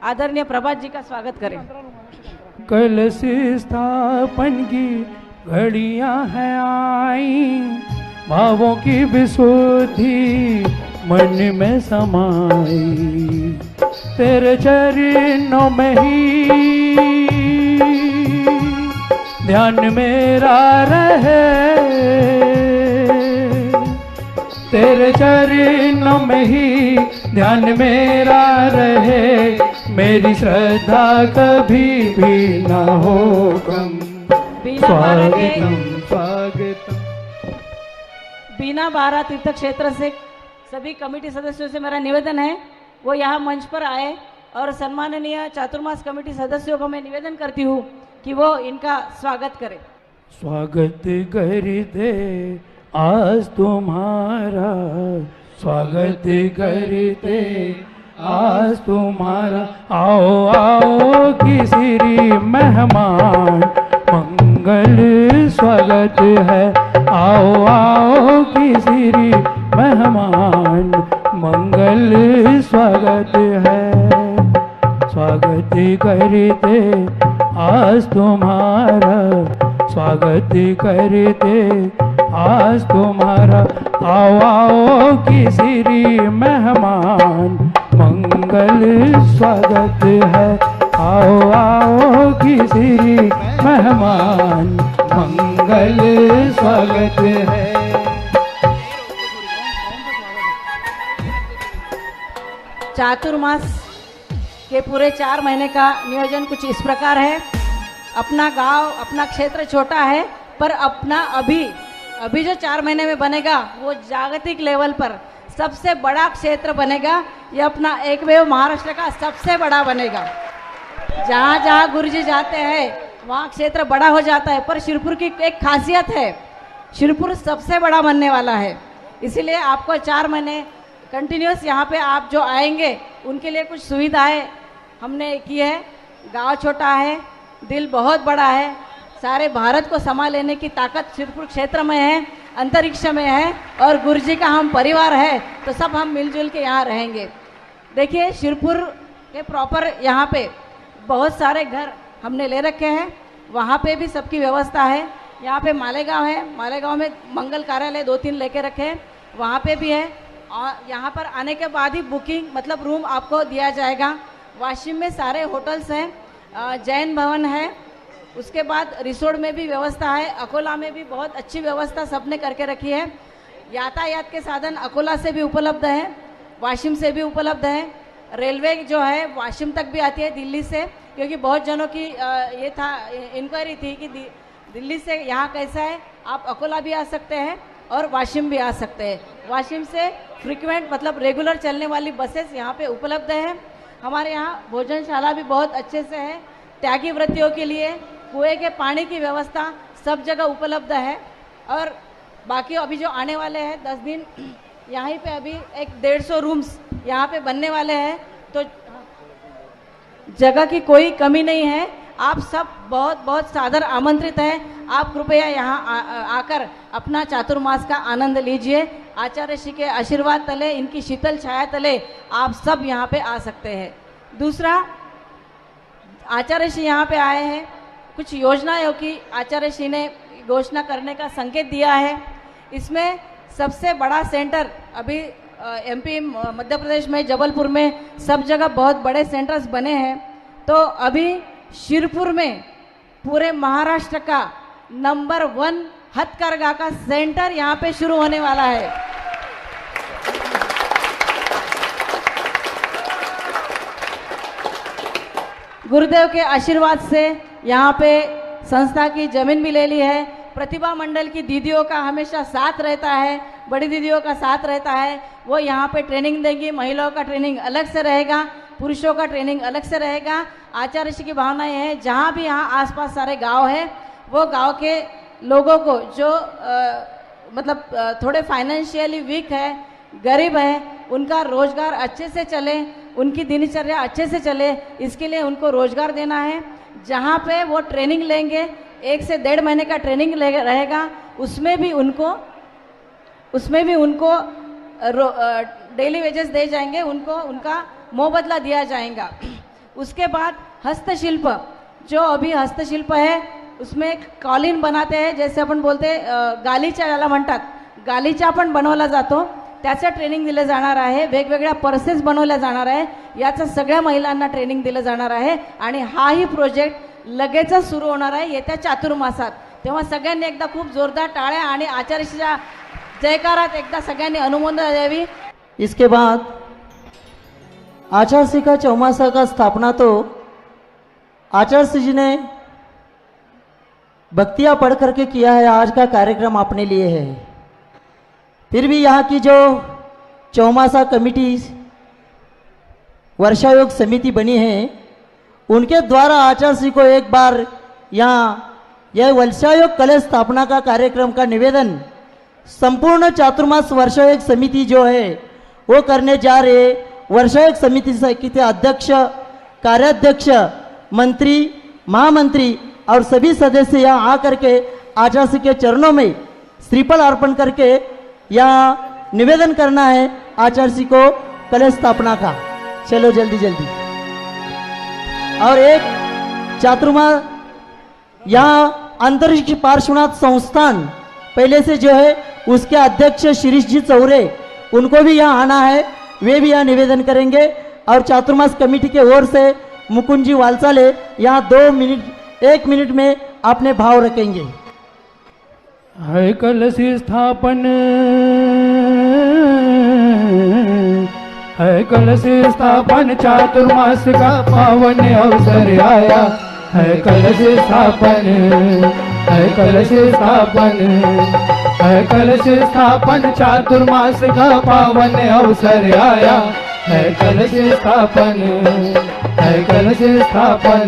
आदरणीय प्रभात जी का स्वागत करें। कलश स्थापन की घड़ियां हैं आई, भावों की विशुद्धि मन में समाई, तेरे चरणों में ही ध्यान मेरा रहे, तेरे चरणों में ही ध्यान मेरा रहे, मेरी श्रद्धा कभी भी ना हो कम। स्वागतम स्वागतम। बीना बारा तीर्थ क्षेत्र से सभी कमेटी सदस्यों से मेरा निवेदन है वो यहाँ मंच पर आए, और सम्माननीय चातुर्मास कमेटी सदस्यों को मैं निवेदन करती हूँ कि वो इनका स्वागत करें। स्वागत कर दे आज तुम्हारा, स्वागत करते आज तुम्हारा। आओ आओ कि श्री मेहमान मंगल स्वागत है। आओ आओ कि श्री मेहमान मंगल स्वागत है। स्वागत करते आज तुम्हारा, स्वागत करते आज तुम्हारा। आओ आओ कि श्री मेहमान मंगल स्वागत है। आओ आओ कि श्री मेहमान मंगल स्वागत है। चातुर्मास के पूरे 4 महीने का नियोजन कुछ इस प्रकार है। अपना गांव, अपना क्षेत्र छोटा है, पर अपना अभी जो 4 महीने में बनेगा वो जागतिक लेवल पर सबसे बड़ा क्षेत्र बनेगा। ये अपना एकमेव महाराष्ट्र का सबसे बड़ा बनेगा। जहाँ जहाँ गुरुजी जाते हैं वहाँ क्षेत्र बड़ा हो जाता है, पर शिरपुर की एक खासियत है, शिरपुर सबसे बड़ा बनने वाला है। इसीलिए आपको 4 महीने कंटिन्यूस यहाँ पे आप जो आएंगे उनके लिए कुछ सुविधाएं हमने की है। गांव छोटा है, दिल बहुत बड़ा है, सारे भारत को संभाल लेने की ताकत शिरपुर क्षेत्र में है, अंतरिक्ष में है, और गुरुजी का हम परिवार है, तो सब हम मिलजुल के यहाँ रहेंगे। देखिए शिरपुर के प्रॉपर यहाँ पे बहुत सारे घर हमने ले रखे हैं, वहाँ पे भी सबकी व्यवस्था है। यहाँ पे मालेगांव है, मालेगांव में मंगल कार्यालय 2-3 लेके रखे हैं, वहाँ पे भी है। और यहाँ पर आने के बाद ही बुकिंग मतलब रूम आपको दिया जाएगा। वाशिम में सारे होटल्स हैं, जैन भवन है, उसके बाद रिसोर्ट में भी व्यवस्था है, अकोला में भी बहुत अच्छी व्यवस्था सबने करके रखी है। यातायात के साधन अकोला से भी उपलब्ध है, वाशिम से भी उपलब्ध है। रेलवे जो है वाशिम तक भी आती है दिल्ली से, क्योंकि बहुत जनों की ये था इंक्वायरी थी कि दिल्ली से यहाँ कैसा है, आप अकोला भी आ सकते हैं और वाशिम भी आ सकते हैं। वाशिम से फ्रीक्वेंट मतलब रेगुलर चलने वाली बसेस यहाँ पे उपलब्ध है। हमारे यहाँ भोजनशाला भी बहुत अच्छे से है। त्यागी व्रतियों के लिए कुएं के पानी की व्यवस्था सब जगह उपलब्ध है। और बाकी अभी जो आने वाले हैं 10 दिन, यहाँ पे अभी एक 150 रूम्स यहाँ पे बनने वाले हैं, तो जगह की कोई कमी नहीं है। आप सब बहुत बहुत सादर आमंत्रित हैं। आप कृपया यहाँ आकर अपना चातुर्मास का आनंद लीजिए। आचार्य श्री के आशीर्वाद तले, इनकी शीतल छाया तले आप सब यहाँ पे आ सकते हैं। दूसरा, आचार्य श्री यहाँ पे आए हैं, कुछ योजनाओं की आचार्य श्री ने घोषणा करने का संकेत दिया है। इसमें सबसे बड़ा सेंटर अभी एमपी मध्य प्रदेश में जबलपुर में सब जगह बहुत बड़े सेंटर्स बने हैं, तो अभी शिरपुर में पूरे महाराष्ट्र का नंबर 1 हथकरघा का सेंटर यहाँ पे शुरू होने वाला है। गुरुदेव के आशीर्वाद से यहाँ पे संस्था की जमीन भी ले ली है। प्रतिभा मंडल की दीदियों का हमेशा साथ रहता है, बड़ी दीदियों का साथ रहता है, वो यहाँ पे ट्रेनिंग देंगी। महिलाओं का ट्रेनिंग अलग से रहेगा, पुरुषों का ट्रेनिंग अलग से रहेगा। आचार्य श्री की भावना ये है, जहाँ भी यहाँ आसपास सारे गांव है, वो गांव के लोगों को जो मतलब थोड़े फाइनेंशियली वीक है, गरीब है, उनका रोजगार अच्छे से चले, उनकी दिनचर्या अच्छे से चले, इसके लिए उनको रोजगार देना है। जहाँ पे वो ट्रेनिंग लेंगे, 1 से 1.5 महीने का ट्रेनिंग रहेगा, उसमें भी उनको डेली वेजेस दे जाएंगे, उनको उनका मुआवजा दिया जाएगा। उसके बाद हस्तशिल्प, जो अभी हस्तशिल्प है उसमें कालीन बनाते हैं, जैसे आपण बोलते गालीचा याला म्हणतात, गालीचा पण बनवला जातो, त्याचं ट्रेनिंग दिलं जाणार आहे। वेगवेगळ्या पर्सेस बनवल्या जाणार आहे, याचं सगळ्या महिलांना ट्रेनिंग दिलं जाणार आहे। आणि हाही प्रोजेक्ट लगेचच सुरू होणार आहे येत्या चातुर्मासात। तेव्हा सगळ्यांनी एकदा खूप जोरदार टाळ्या आणि आचार्यश्रीच्या जयकारात एकदा सगळ्यांनी अनुमोदन द्यावी। इसके बाद आचार्य श्री का चौमासा का स्थापना तो आचार्य श्री जी ने भक्तियां पढ़ करके किया है, आज का कार्यक्रम अपने लिए है। फिर भी यहाँ की जो चौमासा कमिटी वर्षायोग समिति बनी है, उनके द्वारा आचार्य श्री को एक बार यहाँ यह वर्षायोग कलश स्थापना का कार्यक्रम का निवेदन संपूर्ण चातुर्मास वर्षायोग समिति जो है वो करने जा रहे वर्षायक समिति के अध्यक्ष, कार्याध्यक्ष, मंत्री, महामंत्री और सभी सदस्य यहाँ आकर के आचार्य के चरणों में श्रीफल अर्पण करके यहाँ निवेदन करना है आचार्य को कलश स्थापना का। चलो जल्दी जल्दी। और एक चातुर्मास यहाँ अंतरिक्ष पार्श्वनाथ संस्थान पहले से जो है उसके अध्यक्ष शिरीष जी चौरे, उनको भी यहाँ आना है, वे भी यहाँ निवेदन करेंगे। और चातुर्मास कमेटी के ओर से मुकुंद जी वालसाले यहाँ 1 मिनट में अपने भाव रखेंगे। है कलश स्थापन, है कलश स्थापन, चातुर्मास का पावन अवसर आया। है कलश स्थापन, है कलश स्थापन, है कलश स्थापन, चातुर्मास का पावन अवसर आया। है कलश स्थापन, है कलश स्थापन,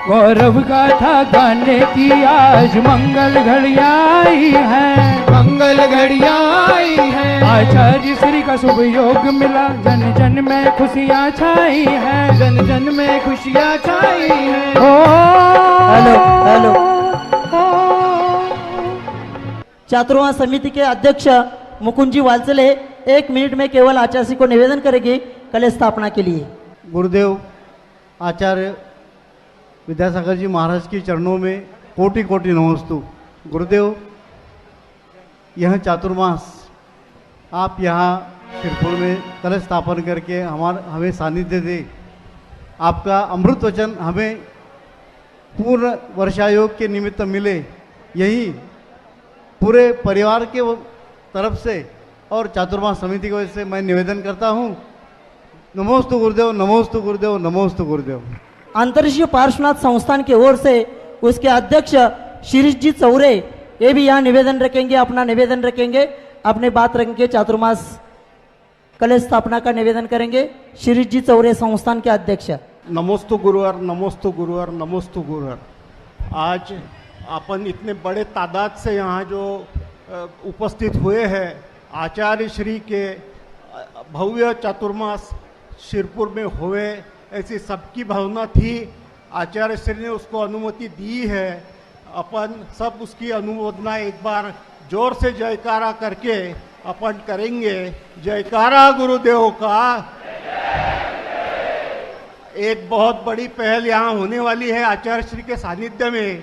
गौरव गाथा गाने की आज मंगल घड़ियां आई है, मंगल घड़ियां आई है। आचार्य श्री का शुभ योग मिला, जन जन में खुशियां छाई है, जन जन में खुशियां छाई है। Hello hello. चातुर्मास समिति के अध्यक्ष मुकुंद जी वालसले 1 मिनट में केवल आचार्य को निवेदन करेंगे कलश स्थापना के लिए। गुरुदेव आचार्य विद्यासागर जी महाराज के चरणों में कोटि कोटि नमस्तु। गुरुदेव, यह चातुर्मास आप यहाँ शिरपुर में कलश स्थापन करके हमें सानिध्य दे। आपका अमृत वचन हमें पूर्ण वर्षायोग के निमित्त मिले, यही पूरे परिवार के तरफ से और चातुर्मास समिति की वजह से मैं निवेदन करता हूँ। नमोस्तु गुरुदेव, नमोस्तु गुरुदेव, नमोस्तु गुरुदेव। अंतरिक्ष पार्श्वनाथ संस्थान की ओर से उसके अध्यक्ष शिरीष जी चौरे, ये भी यहाँ निवेदन रखेंगे, अपना निवेदन रखेंगे, अपने बात रखेंगे। चातुर्मास कलश स्थापना का निवेदन करेंगे शिरीष जी चौरे, संस्थान के अध्यक्ष। नमोस्तु गुरुवर, नमोस्तु गुरुवर, नमोस्तु गुरुवर। आज अपन इतने बड़े तादाद से यहाँ जो उपस्थित हुए हैं, आचार्य श्री के भव्य चातुर्मास शिरपुर में हुए, ऐसी सबकी भावना थी। आचार्य श्री ने उसको अनुमति दी है, अपन सब उसकी अनुमोदना एक बार जोर से जयकारा करके अपन करेंगे। जयकारा गुरुदेव का। एक बहुत बड़ी पहल यहाँ होने वाली है आचार्य श्री के सानिध्य में।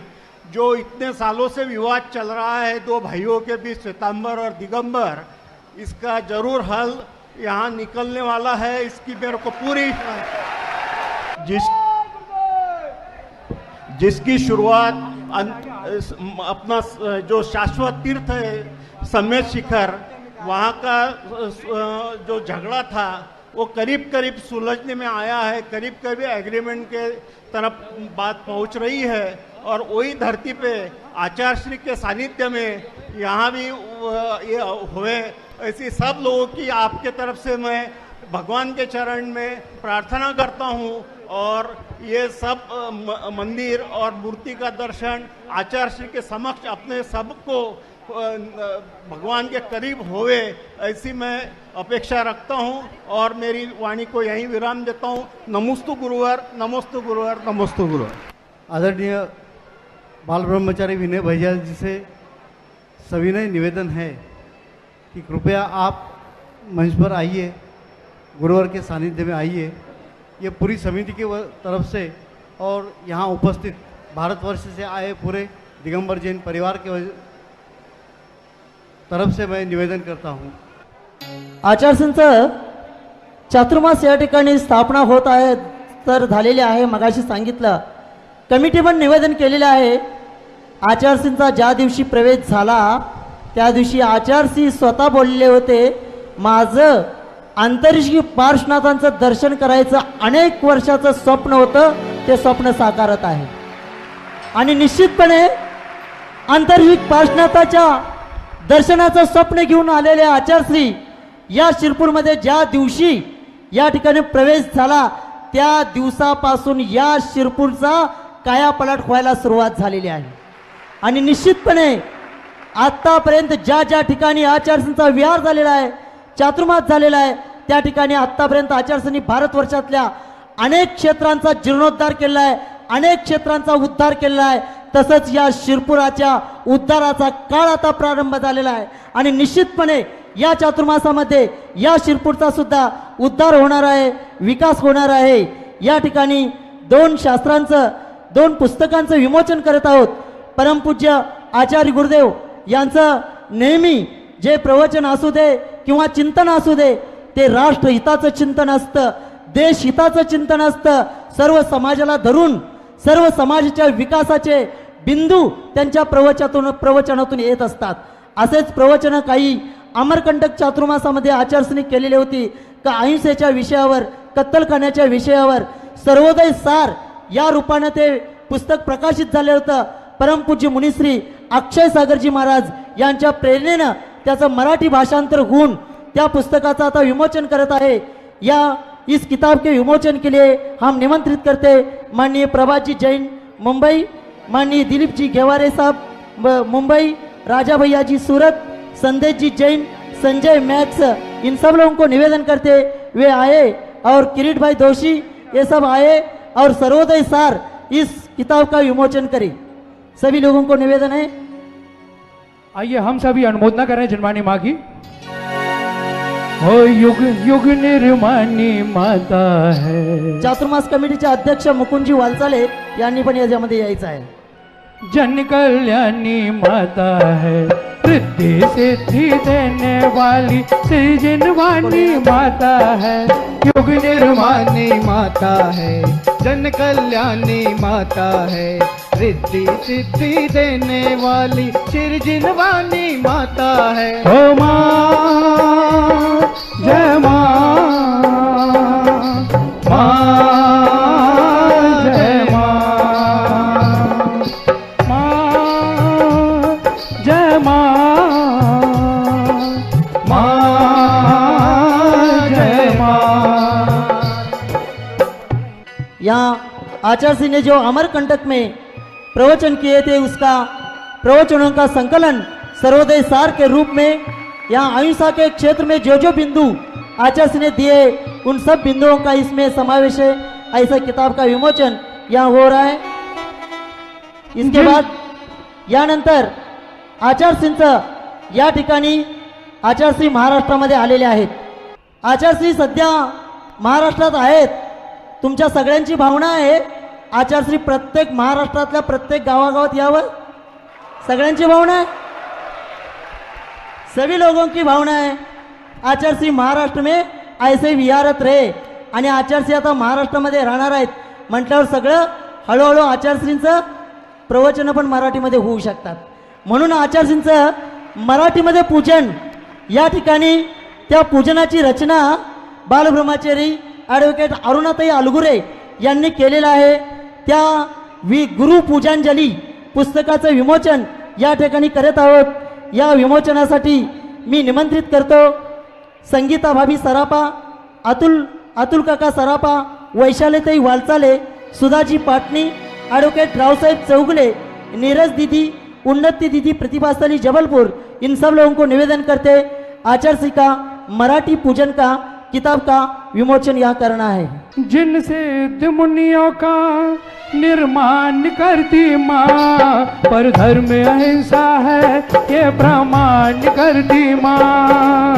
जो इतने सालों से विवाद चल रहा है दो भाइयों के बीच, श्वेतांबर और दिगंबर, इसका जरूर हल यहाँ निकलने वाला है। इसकी मेरे को पूरी जिसकी शुरुआत अपना जो शाश्वत तीर्थ है समेत शिखर, वहाँ का जो झगड़ा था वो करीब करीब सुलझने में आया है, करीब करीब एग्रीमेंट के तरफ बात पहुँच रही है। और वही धरती पे आचार्य श्री के सानिध्य में यहाँ भी ये हुए, ऐसी सब लोगों की आपके तरफ से मैं भगवान के चरण में प्रार्थना करता हूँ। और ये सब मंदिर और मूर्ति का दर्शन आचार्य श्री के समक्ष अपने सबको भगवान के करीब होवे, ऐसी मैं अपेक्षा रखता हूँ। और मेरी वाणी को यहीं विराम देता हूँ। नमोस्तु गुरुवर, नमोस्तु गुरुवर, नमोस्तु गुरुवर। आदरणीय बाल ब्रह्मचारी विनय भैया जी से सविनय निवेदन है कि कृपया आप मंच पर आइए, गुरुवर के सानिध्य में आइए। ये पूरी समिति की तरफ से और यहाँ उपस्थित भारतवर्ष से आए पूरे दिगंबर जैन परिवार के तरफ से मैं निवेदन करता हूँ। आचार्यांचं चातुर्मास या ठिकाणी स्थापना होत आहे, तर झालेली आहे। मगाशी सांगितलं कमिटी पण निवेदन केलेलं आहे। आचार्यांचा ज्या दिवशी प्रवेश झाला त्या दिवशी आचार्य स्वतः बोलले होते, माझं अंतरिक्ष पार्श्वनाथांचं दर्शन करायचं अनेक वर्षाचं स्वप्न होतं ते स्वप्न साकारत आहे. आणि निश्चितपणे आंतरिक पाषाणाच्या दर्शनाचं स्वप्न घेऊन आलेले आचार्यश्री या शिरपूरमध्ये ज्या दिवशी या ठिकाणी प्रवेश झाला त्या दिवसापासून या शिरपूरचा कायापालट व्हायला सुरुवात झालेली आहे. आणि निश्चितपणे आत्तापर्यंत ज्या ज्या ठिकाणी आचार्यश्रींचा विहार झालेला आहे, चातुर्मास झालेला आहे, त्या ठिकाणी आत्तापर्यंत आचार्यश्रींनी भारतवर्षातल्या अनेक क्षेत्रांचा जीर्णोद्धार केला आहे, अनेक क्षेत्रांचा उद्धार केला आहे. तसंच या शिरपुराच्या उद्धाराचा काळ आता प्रारंभ झालेला आहे. आणि निश्चितपणे या चातुर्मासामध्ये या शिरपूरचा सुद्धा उद्धार होणार आहे, विकास होणार आहे. या ठिकाणी 2 शास्त्रांचं 2 पुस्तकांचं विमोचन करत आहोत. परमपूज्य आचार्य गुरुदेव यांचं नेहमी जे प्रवचन असू दे किंवा चिंतन असू दे ते राष्ट्रहिताचं चिंतन असतं, देशहिताचं चिंतन असतं. सर्व समाजाला धरून सर्व समाजाच्या विकासाचे बिंदू त्यांच्या प्रवचनातून येत असतात. असेच प्रवचन काही अमरकंटक चातुर्मासामध्ये आचार्यश्रींनी केलेली होती का अहिंसेच्या विषयावर, कत्तलखान्याच्या विषयावर सर्वोदय सार या रूपाने ते पुस्तक प्रकाशित झाले होतं. परमपूज्य मुनिश्री अक्षय सागरजी महाराज यांच्या प्रेरणेनं त्याचं मराठी भाषांतर होऊन त्या पुस्तकाचं आता विमोचन करत आहे. या इस किताब के विमोचन के लिए हम निमंत्रित करते माननीय प्रभात जी जैन मुंबई, माननीय दिलीप जी घेवारे साहब मुंबई, राजा भैया जी सूरत, संदेश जी जैन, संजय मैक्स, इन सब लोगों को निवेदन करते वे आए और किरीट भाई दोषी ये सब आए और सर्वोदय सार इस किताब का विमोचन करें. सभी लोगों को निवेदन है. आइए हम सभी अनुमोदना करें जिनवानी माँ की. हो युग युग निर्माणी माता है. चातुर्मास कमिटीचे अध्यक्ष मुकुंदजी वालचाले यांनी पण याच्यामध्ये यायचं आहे. जन कल्याणी माता है, रिद्धि सिद्धि देने वाली सृजनवानी माता है. युग निर्माणी माता है, जन कल्याणी माता है, रिद्धि सिद्धि देने वाली सृजनवानी माता है. हो माँ जय माँ, माँ जय माँ, माँ जय माँ, माँ जय माँ. यहाँ आचार्य ने जो अमरकंटक में प्रवचन किए थे उसका प्रवचनों का संकलन सर्वोदय सार के रूप में यहाँ अहिंसा के क्षेत्र में जो जो बिंदु आचार्य ने दिए उन सब बिंदुओं का इसमें समावेश है. ऐसा किताब का विमोचन यहाँ हो रहा है. इसके बाद यानंतर आचार्यश्रींचं या ठिकाणी आचार्यश्री महाराष्ट्रामध्ये आलेले आहेत. आचार्यश्री सध्या महाराष्ट्रात आहेत. तुमच्या सगळ्यांची भावना आहे आचार्यश्री प्रत्येक महाराष्ट्रातल्या प्रत्येक गावागावात यावं. सगळ्यांची भावना है, सभी लोगों की भावना है आचार्यश्री महाराष्ट्र में ऐसे विहारत रहे. आणि आचार्यश्री आता महाराष्ट्रामध्ये राहणार आहेत म्हटल्यावर सगळं हळूहळू आचार्यश्रींचं प्रवचन पण मराठीमध्ये होऊ शकतात. म्हणून आचार्यश्रींचं मराठीमध्ये पूजन या ठिकाणी त्या पूजनाची रचना बालब्रह्मचारी ॲडव्होकेट अरुणाताई अलगुरे यांनी केलेलं आहे. त्या गुरु पूजांजली पुस्तकाचं विमोचन या ठिकाणी करत आहोत. या विमोचनासाठी मी निमंत्रित करतो संगीता भाभी सरापा, अतुल काका सरापा, वैशालीताई वालचाले, सुधाजी पाटणी, ॲडव्होकेट रावसाहेब चौगले, नीरज दीदी, उन्नति दीदी, प्रतिभास्थली जबलपुर, इन सब लोगों को निवेदन करते आचार्य का मराठी पूजन का किताब का विमोचन यहाँ करना है. जिनसे मुनियों का निर्माण करती माँ, पर धर्म अहिंसा है ये प्रमाण करती माँ.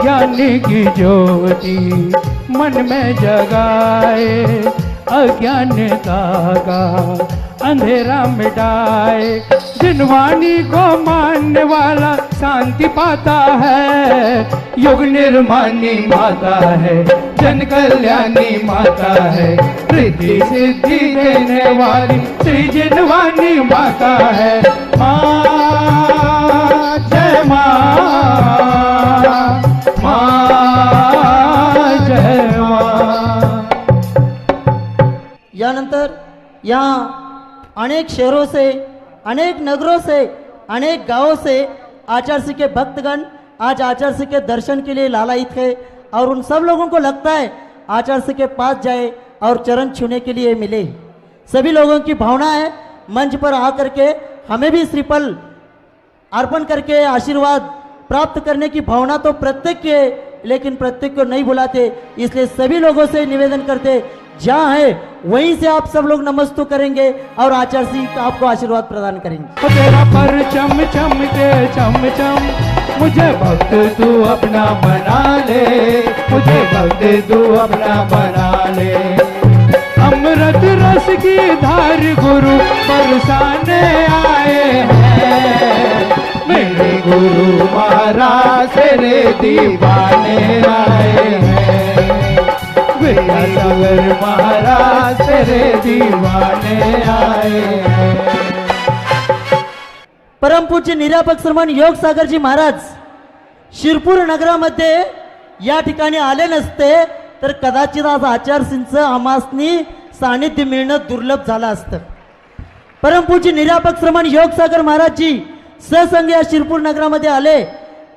ज्ञानी की ज्योति मन में जगाए, अज्ञानता का अंधेरा मिटाए. जिनवाणी को मानने वाला शांति पाता है. युग निर्माणी माता है, जन कल्याणी माता है, रिद्धि सिद्धि देने वाली सृजनवानी माता है. माँ जय माँ, माँ जय माँ. यानंतर यहाँ अनेक शहरों से, अनेक नगरों से, अनेक गांवों से आचार्य के भक्तगण आज आचार्य के दर्शन के लिए लालायित है और उन सब लोगों को लगता है आचार्य के पास जाए और चरण छूने के लिए मिले। सभी लोगों की भावना है मंच पर आकर के हमें भी श्रीफल अर्पण करके आशीर्वाद प्राप्त करने की भावना तो प्रत्येक की है, लेकिन प्रत्येक को नहीं बुलाते। इसलिए सभी लोगों से निवेदन करते जहाँ है वहीं से आप सब लोग नमस्तु करेंगे और आचार्य जी आपको आशीर्वाद प्रदान करेंगे। तेरा पर चम चम के चम चम, मुझे भक्त तू अपना बना ले, मुझे भक्त तू अपना बना ले। अमृत रस की धार गुरु बरसाने आए हैं, मेरे गुरु महाराज तेरे दीवाने आए हैं, विद्यासागर महाराज तेरे दीवाने आए हैं। परम पूज्य निरापक श्रमण योग सागरजी महाराज शिरपूर नगरामध्ये या ठिकाणी आले नसते तर कदाचित आज आचार्यसिंचं आमासनी सानिध्य मिळणं दुर्लभ झालं असतं। परम पूज्य निरापक श्रमण योग सागर महाराजजी सहसंग या शिरपूर नगरामध्ये आले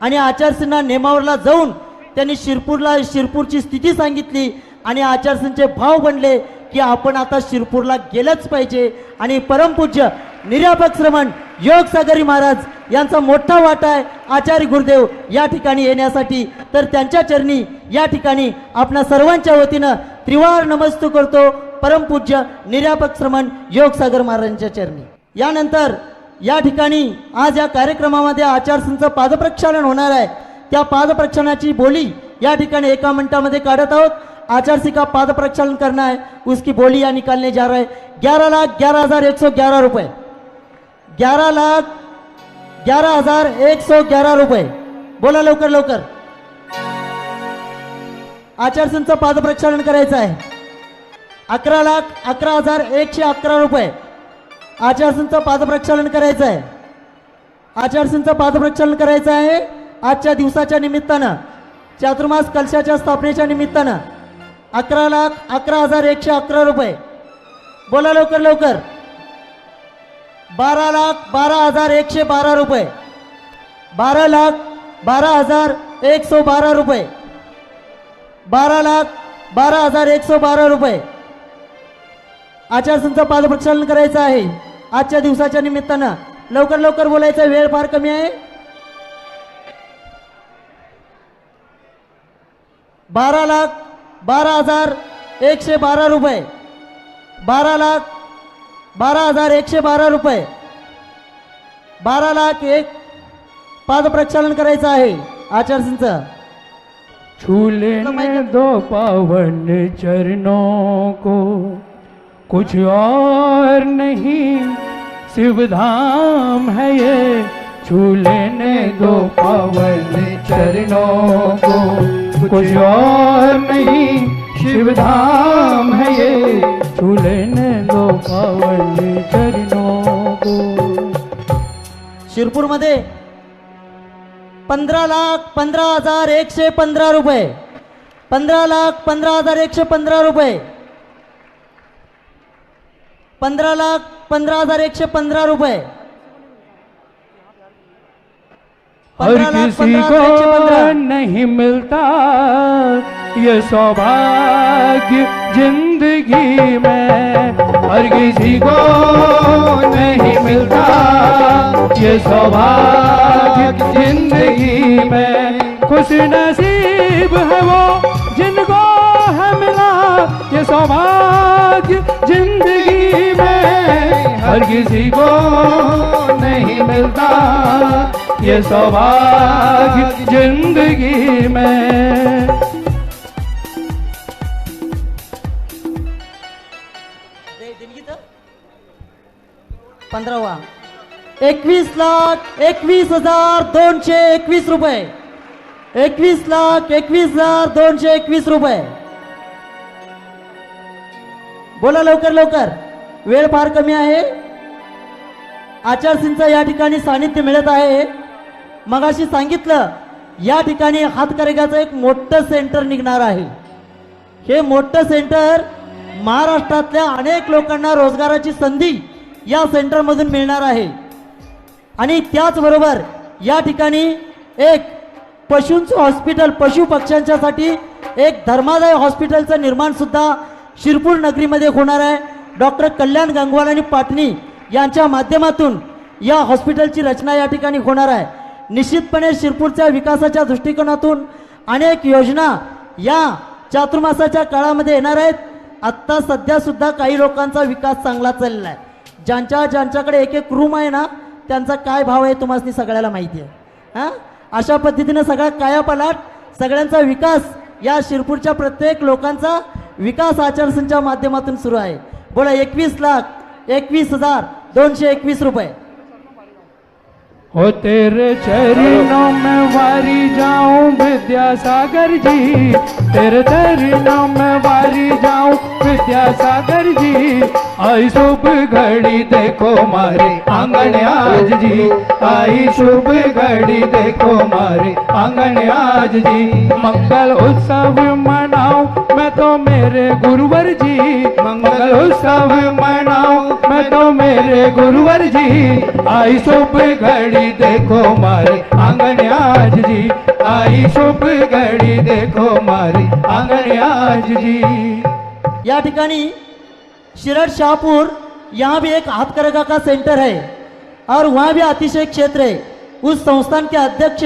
आणि आचार्यसिंना नेमावरला जाऊन त्यांनी शिरपूरची स्थिती सांगितली आणि आचार्यसिंचे भाव बनले की आपण आता शिरपूरला गेलंच पाहिजे आणि परमपूज्य निरापक श्रमण योग सागरी महाराज यांचा मोठा वाटा आहे आचार्य गुरुदेव या ठिकाणी येण्यासाठी। तर त्यांच्या चरणी या ठिकाणी आपणा सर्वांच्या वतीनं त्रिवार नमस्तू करतो परमपूज्य निरापक श्रमण योग सागर महाराजांच्या चरणी। यानंतर या ठिकाणी आज या कार्यक्रमामध्ये आचार्यसिंचं पादप्रक्षालन होणार आहे। त्या पादप्रक्षालनाची बोली या ठिकाणी एका मिनिटामध्ये काढत आहोत। आचार्य का पाद प्रक्षालन करना है, उसकी बोली यहाँ निकालने जा रहा है 11,11,111 रुपए, 11,11,111 रुपए। बोला लवकर लवकर। आचार्यसिंचं पाद प्रक्षालन करायचं आहे 11,11,111 रुपये। आचार्यसिंचं पाद प्रक्षालन करायचं आहे, आचार्यसिंचं पाद प्रक्षालन करायचं आहे आजच्या दिवसाच्या निमित्तानं, चातुर्मास कलशाच्या स्थापनेच्या निमित्तानं 11,11,111 रुपये। बोला लवकर लवकर। 12,12,112 रुपये, 12,12,112 रुपये, 12,12,112 रुपये। आचार्यसिंचं पाद प्रक्षालन करायचं आहे आजच्या दिवसाच्या निमित्तानं। लवकर लवकर बोलायचं, वेळ फार कमी आहे। 12,12,112 रुपये, 12,12,112 रुपये, 12,01,000 पाद प्रक्षालन करायचं आहे आचार्यसिंचं। छू लेने दो पावन चरणों को, कुछ और नहीं शिव धाम है ये, छू लेने दो पावन चरणों को, कुछ और नहीं शिव धाम है ये, छू लेने दो पावन चरणों को। शिरपूर मध्ये 15,15,115 रुपये, 15,15,115 रुपये, 15,15,115 रुपये। हर किसी को नहीं मिलता ये सौभाग्य जिंदगी में, हर किसी को नहीं मिलता ये सौभाग्य जिंदगी में। खुश नसीब है वो जिनको है मिला ये सौभाग्य जिंदगी में, हर किसी को नहीं मिलता ये सौभाग्य जिंदगी में। 15वा 21,21,221 रुपये, 21,21,221 रुपये। बोला लवकर लवकर, वेळ फार कमी आहे। आचार्यसिंचं या ठिकाणी सानिध्य मिळत आहे। मगाशी सांगितलं या ठिकाणी हातकरघ्याचं एक मोठं सेंटर निघणार आहे। हे मोठं सेंटर महाराष्ट्रातल्या अनेक लोकांना रोजगाराची संधी या सेंटरमधून मिळणार आहे। आणि त्याचबरोबर या ठिकाणी एक पशूंचं हॉस्पिटल, पशु पक्ष्यांच्यासाठी एक धर्मादाय हॉस्पिटलचं निर्माण सुद्धा शिरपूर नगरीमध्ये होणार आहे। डॉक्टर कल्याण गंगवाल आणि पाटणी यांच्या माध्यमातून या हॉस्पिटलची रचना या ठिकाणी होणार आहे। निश्चितपणे शिरपूरच्या विकासाच्या दृष्टिकोनातून अनेक योजना या चातुर्मासाच्या काळामध्ये येणार आहेत। आत्ता सध्या सुद्धा काही लोकांचा विकास चांगला चाललेला आहे। ज्यांच्याकडे एक एक रूम आहे ना, त्यांचा काय भाव आहे तुम्हाला सगळ्याला माहिती आहे। हां, अशा पद्धतीने सगळा कायापालट, सगळ्यांचा विकास, या शिरपूरच्या प्रत्येक लोकांचा विकास आचारसंहितेच्या माध्यमातून सुरू आहे। बोला 21,21,221 रुपये। हो तेरे चरणों में वारी जाऊं विद्यासागर जी, तेरे चरणों में वारी जाऊं विद्यासागर जी। आई शुभ घड़ी देखो मारे आंगन आज जी, आई शुभ घड़ी देखो मारे आंगन आज जी। मंगल उत्सव मनाऊं मैं तो मेरे गुरुवर जी, मंगल उत्सव मनाऊं मैं तो मेरे गुरुवर जी। आई शुभ घड़ी देखो मारे आंगन आज जी, आई शुभ घड़ी देखो मारे आंगन आज जी। या ठिकाणी शिरड शाहपुर, यहाँ भी एक हाथकरघा का सेंटर है और वहाँ भी अतिशय क्षेत्र है। उस संस्थान के अध्यक्ष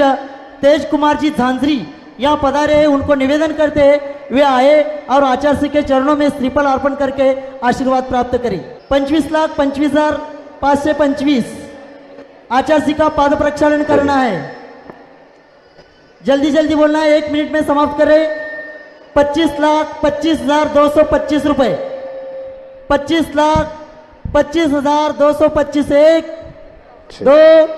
तेज कुमार जी झांझरी यहाँ पधारे हैं। उनको निवेदन करते हैं वे आए और आचार्य श्री के चरणों में श्रीफल अर्पण करके आशीर्वाद प्राप्त करें। 25,25,525 आचार्य श्री का पाद प्रक्षालन करना है। जल्दी जल्दी बोलना है, 1 मिनट में समाप्त करें। 25,25,225 रुपए, 25,25,225, 1 2।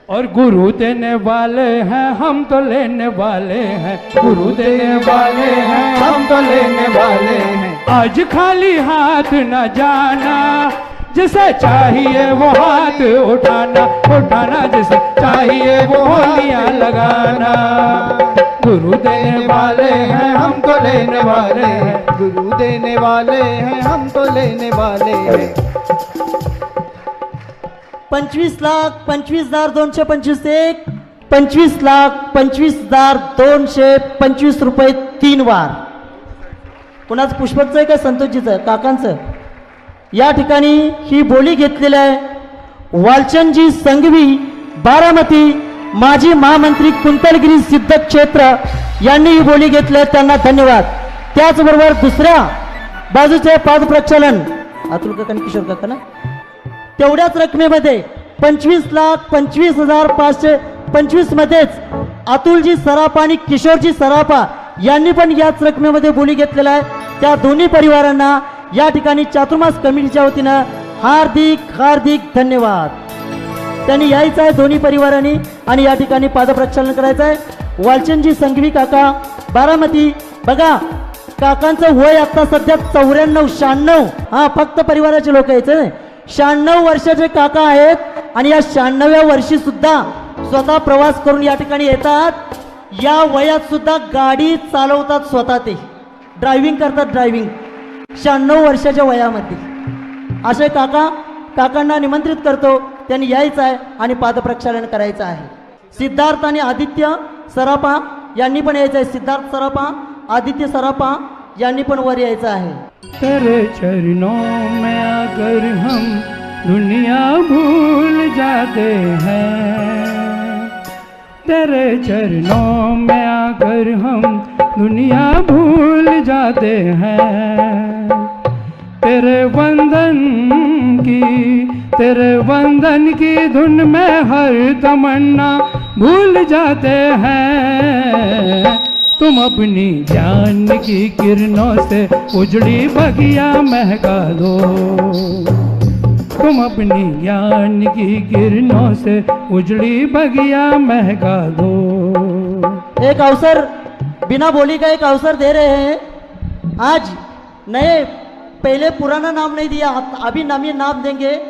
और गुरु देने वाले हैं हम तो लेने वाले हैं, गुरु देने वाले हैं हम तो लेने वाले हैं। आज खाली हाथ न जाना, जिसे चाहिए वो हाथ उठाना, उठाना जिसे चाहिए वो होलियां लगाना। गुरु देने वाले हैं हम तो लेने वाले हैं, गुरु देने वाले हैं हम तो लेने वाले हैं। 25,25,225, 1 25,25,225 रुपये 3 वार। कुणाचं पुष्पकचं आहे का संतोषजीचं, काकांचं? या ठिकाणी ही बोली घेतलेली आहे वालचंदजी संघवी बारामती, माजी महामंत्री कुंतलगिरी सिद्ध क्षेत्र यांनी ही बोली घेतली आहे, त्यांना धन्यवाद। त्याचबरोबर दुसऱ्या बाजूचे पाद प्रक्षालन अतुल काका आणि किशोर काका ना, तेवढ्याच रकमेमध्ये 25,25,525 मध्येच अतुलजी सराफा आणि किशोरजी सराफा यांनी पण याच रकमेमध्ये बोली घेतलेला आहे। त्या दोन्ही परिवारांना या ठिकाणी चातुर्मास कमिटीच्या वतीनं हार्दिक हार्दिक धन्यवाद। त्यांनी यायचं आहे दोन्ही परिवारांनी आणि या ठिकाणी पादप्रक्षालन करायचं आहे। वालचंदजी संघवी काका बारामती, बघा काकांचं वय आता सध्या 94-96, हा फक्त परिवाराचे लोक यायचे। 96 वर्षाचे काका आहेत आणि या 96व्या वर्षी सुद्धा स्वतः प्रवास करून या ठिकाणी येतात। या वयात सुद्धा गाडी चालवतात, स्वतः ते ड्रायव्हिंग करतात, ड्रायव्हिंग 96 वर्षाच्या वयामध्ये। असे काकांना निमंत्रित करतो, त्यांनी यायचं आहे आणि पादप्रक्षालन करायचं आहे। सिद्धार्थ आणि आदित्य सराफा यांनी पण यायचं आहे। सिद्धार्थ सराफा, आदित्य सराफा यांनी पण वर यायचं आहे। तेरे चरणों में आकर हम दुनिया भूल जाते हैं, तेरे चरणों में आकर हम दुनिया भूल जाते हैं। तेरे वंदन की धुन में हर तमन्ना भूल जाते हैं। तुम अपनी ज्ञान की किरणों से उजड़ी बगिया महका दो, तुम अपनी ज्ञान की किरणों से उजड़ी बगिया महका दो। एक अवसर बिना बोली का एक अवसर दे रहे हैं। आज नए, पहले पुराना नाम नहीं दिया, अभी नया नाम देंगे।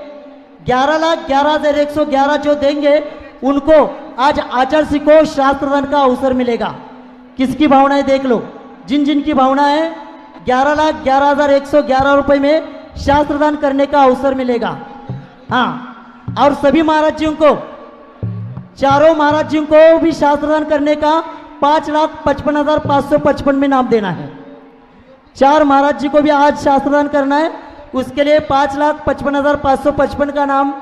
11,11,111 जो देंगे उनको आज आचार्य श्री को शास्त्रदान का अवसर मिलेगा। किसकी भावना है देख लो, जिन जिन की भावना है 11,11,111 रुपए में शास्त्रदान करने का अवसर मिलेगा। हाँ, और सभी महाराज जियों को, चारों महाराज जियों को भी शास्त्रदान करने का 5,55,555 में नाम देना है। 4 महाराज जी को भी आज शास्त्रदान करना है, उसके लिए 5,55,555 का नाम,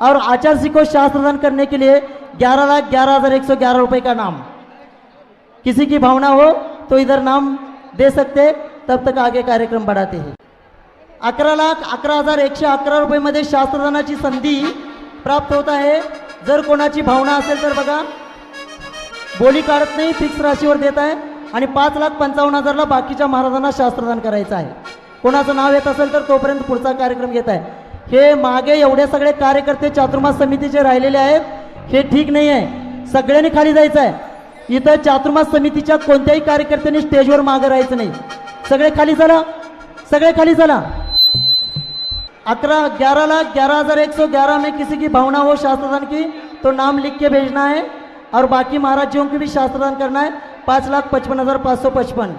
और आचार्य जी को शास्त्रदान करने के लिए 11,11,111 रुपए का नाम। किसी की भावना हो तो इधर नाम दे सकते, तब तक आगे कार्यक्रम बढ़ाते हैं। 11,11,111 रुपये मध्ये शास्त्रदानाची संधी प्राप्त होत आहे। जर कोणाची भावना असेल तर बघा, बोली काढत नाही, फिक्स राशीवर देत आहे, आणि 5,55,000ला बाकीच्या महाराजांना शास्त्रदान करायचं आहे। कोणाचं नाव येत असेल तर तोपर्यंत पुढचा कार्यक्रम घेत आहे। हे मागे एवढे सगळे कार्यकर्ते चातुर्मास समितीचे राहिलेले आहेत, हे ठीक नाही आहे। सगळ्यांनी खाली जायचं आहे। इथं चातुर्मास समितीच्या कोणत्याही कार्यकर्त्यांनी स्टेजवर मागे राहायचं नाही। सगळे खाली चला, सगळे खाली चला। 11,11,111 में किसी की भावना हो शास्त्रदान की तो नाम लिख के भेजना है, और बाकी महाराजियों की भी शास्त्रदान करना है। 5,55,555।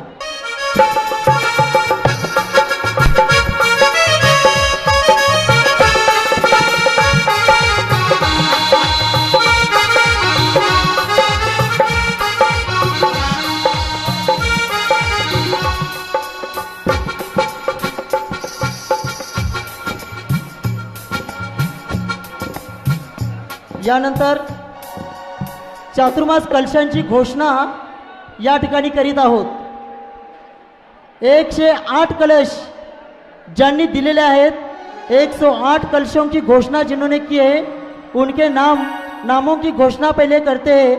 यानंतर चातुर्मास कलशांची घोषणा या ठिकाणी करीत आहोत। 108 कलश ज्यांनी दिलेले आहेत, 108 कलशों की घोषणा जिन्होंने की है, उनके नामों की घोषणा पहले करते हैं।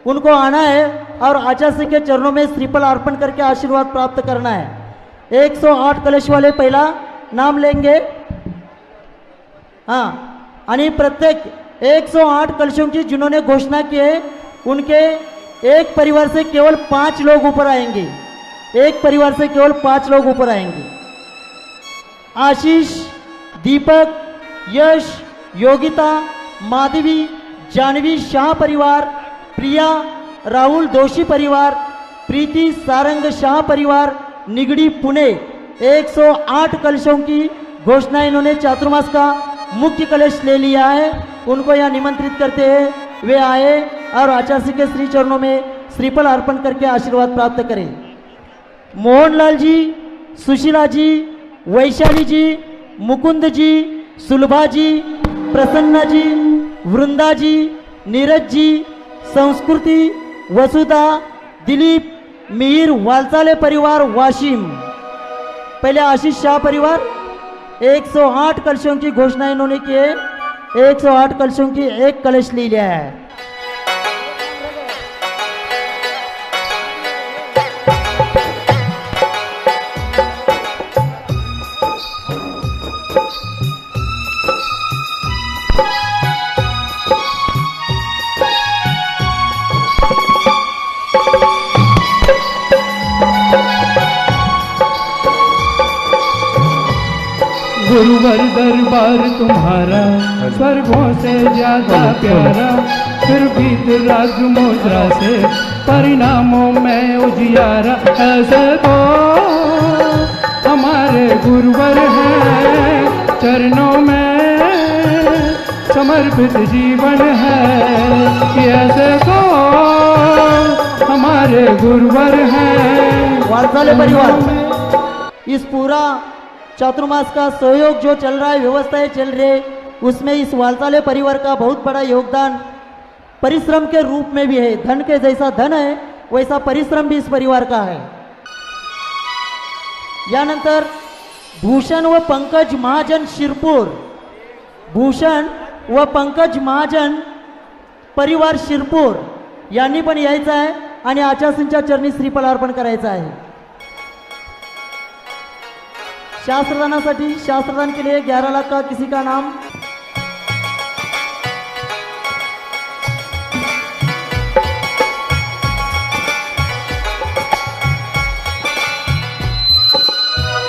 उनको आना है और आचार्य के चरणों में श्रीफल अर्पण करके आशीर्वाद प्राप्त करना है। 108 कलश वाले पहला नाम लेंगे। हाँ, आणि प्रत्येक 108 कलशों की जिन्होंने घोषणा की है, उनके एक परिवार से केवल 5 लोग ऊपर आएंगे। एक परिवार से केवल 5 लोग ऊपर आएंगे। आशीष, दीपक, यश, योगिता, माधवी, जानवी शाह परिवार, प्रिया, राहुल दोषी परिवार, प्रीति सारंग शाह परिवार, निगड़ी पुणे। 108 कलशों की घोषणा इन्होंने चातुर्मास का मुख्य कलश ले लिया है। उनको यहाँ निमंत्रित करते हैं, वे आए और आचार्य के श्री चरणों में श्रीफल अर्पण करके आशीर्वाद प्राप्त करें। मोहनलाल जी, सुशीला जी, वैशाली जी, मुकुंद जी, सुलभा जी, प्रसन्ना जी, वृंदा जी, नीरज जी, संस्कृति, वसुधा, दिलीप, मिहिर वालसाले परिवार वाशिम। पहले आशीष शाह परिवार। 108 कलशों की घोषणा इन्होंने की है। 108 कलशों की एक कलश ले लिया है। गुरुवर दरबार तुम्हारा स्वर्गों से ज्यादा प्यारा, फिर भी राज मुद्रा से परिणामों में उजियारा। ऐसे तो हमारे गुरुवर हैं, चरणों में समर्पित जीवन है। ऐसे तो हमारे गुरुवर हैं। वालसाले परिवार, इस पूरा चातुर्मास का सहयोग जो चल रहा है, व्यवस्थाएं चल रही है, उसमें इस वालसाले परिवार का बहुत बड़ा योगदान परिश्रम के रूप में भी है। धन के जैसा धन है, वैसा परिश्रम भी इस परिवार का है। यानंतर भूषण व पंकज महाजन शिरपूर, भूषण व पंकज महाजन परिवार शिरपूर यांनी पण यायचं आहे आणि आचार्यांच्या चरणी श्रीफल अर्पण करायचं आहे। शास्त्रदानासाठी शास्त्रदान के लिए 11 लाख का किसी का नाम।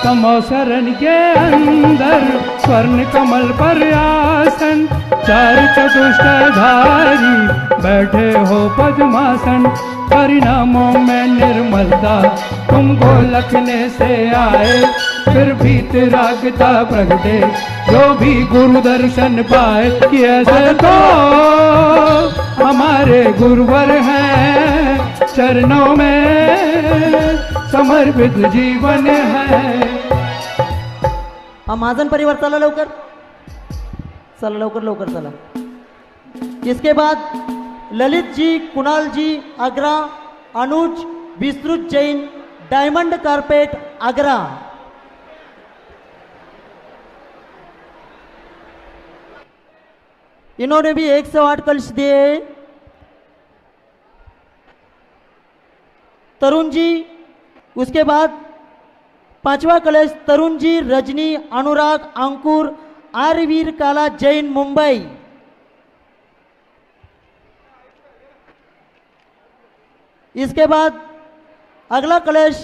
समोसरन के अंदर स्वर्ण कमल पर आसन, चार चतुष्टधारी बैठे हो पद्मासन। परिणामों में निर्मलता तुमको लखने से आए, फिर भी तिरागता प्रगटे जो भी गुरु दर्शन पाए। कि ऐसे तो हमारे गुरुवर हैं, चरणों में समर्पित जीवन है। हा महाजन परिवार चला लवकर, चला लवकर लवकर चला। इसके बाद ललित जी, कुणाल जी आगरा, अनुज विस्तृत जैन, डायमंड कारपेट आगरा। इन्होंने भी 108 कलश दिए। तरुण जी, उसके बाद 5वां कलश तरुण जी, रजनी, अनुराग, अंकुर, आर्यवीर काला जैन मुंबई। इसके बाद अगला कलश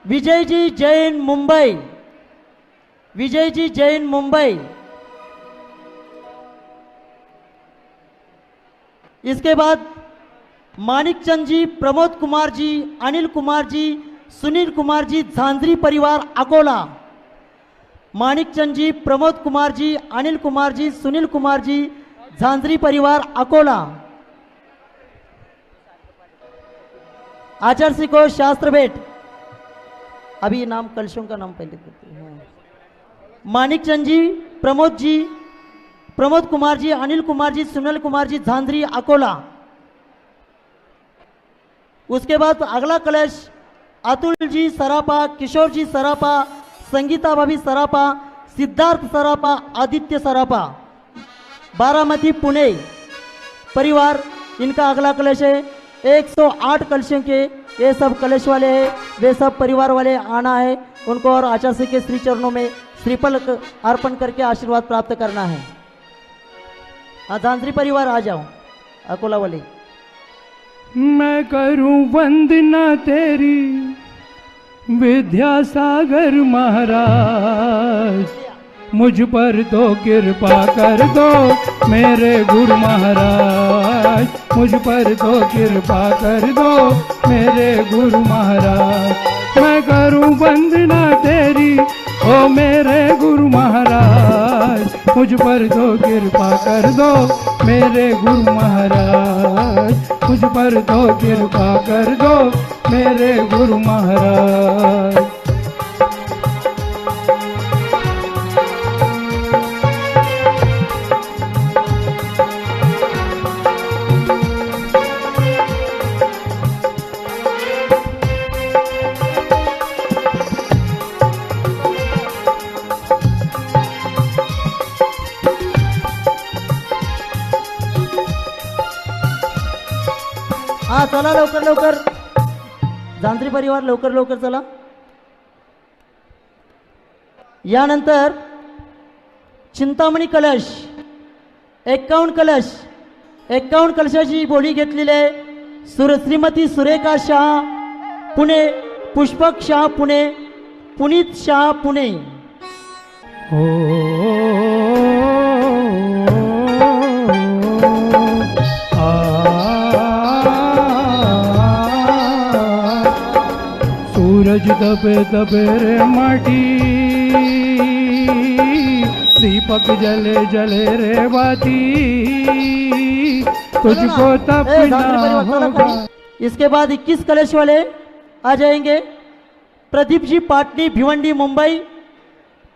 विजय जी जैन मुंबई, विजय जी जैन मुंबई। इसके बाद मानिक चंद जी, प्रमोद कुमार जी, अनिल कुमार जी, सुनील कुमार जी, झांझरी परिवार अकोला। मानिक चंद जी, प्रमोद कुमार जी, अनिल कुमार जी, सुनील कुमार जी, झांझरी परिवार अकोला। आचार्य श्री को शास्त्र भेंट। अभी नाम कलशों का नाम पहले करते हैं। मानिक चंद जी, प्रमोद जी, प्रमोद कुमार जी, अनिल कुमार जी, सुनील कुमार जी, झांझरी अकोला। उसके बाद अगला कलश अतुल जी सरापा, किशोर जी सरापा, संगीता भाभी सरापा, सिद्धार्थ सरापा, आदित्य सरापा, बारामती पुणे परिवार। इनका अगला कलश है। 108 कलशों के ये सब कलश वाले हैं, वे सब परिवार वाले आना है उनको, और आचार्य के श्री चरणों में श्रीफल अर्पण करके आशीर्वाद प्राप्त करना है। झांझरी परिवार आ जाओ, अकोला वाले। मैं करूं वंदना तेरी विद्यासागर महाराज, मुझ पर तो कृपा कर दो मेरे गुरु महाराज, मुझ पर तो कृपा कर दो मेरे गुरु महाराज। मैं करूं वंदना तेरी ओ मेरे गुरु महाराज, मुझ पर तो कृपा कर दो मेरे गुरु महाराज, मुझ पर तो कृपा कर दो मेरे गुरु महाराज। हा चला लवकर लवकर, झांझरी परिवार लवकर लवकर चला। यानंतर चिंतामणी कलश 51 कलश, 51 कलशाची बोली घेतलेली आहे। श्रीमती सुरेखा शाह पुणे, पुष्पक शाह पुणे, पुनीत शाह पुणे। सूरज दबे दबे रे माटी, दीपक जले जले रे बाती, तुझको तपना होगा। इसके बाद 21 कलश वाले आ जाएंगे। प्रदीप जी पाटनी भिवंडी मुंबई,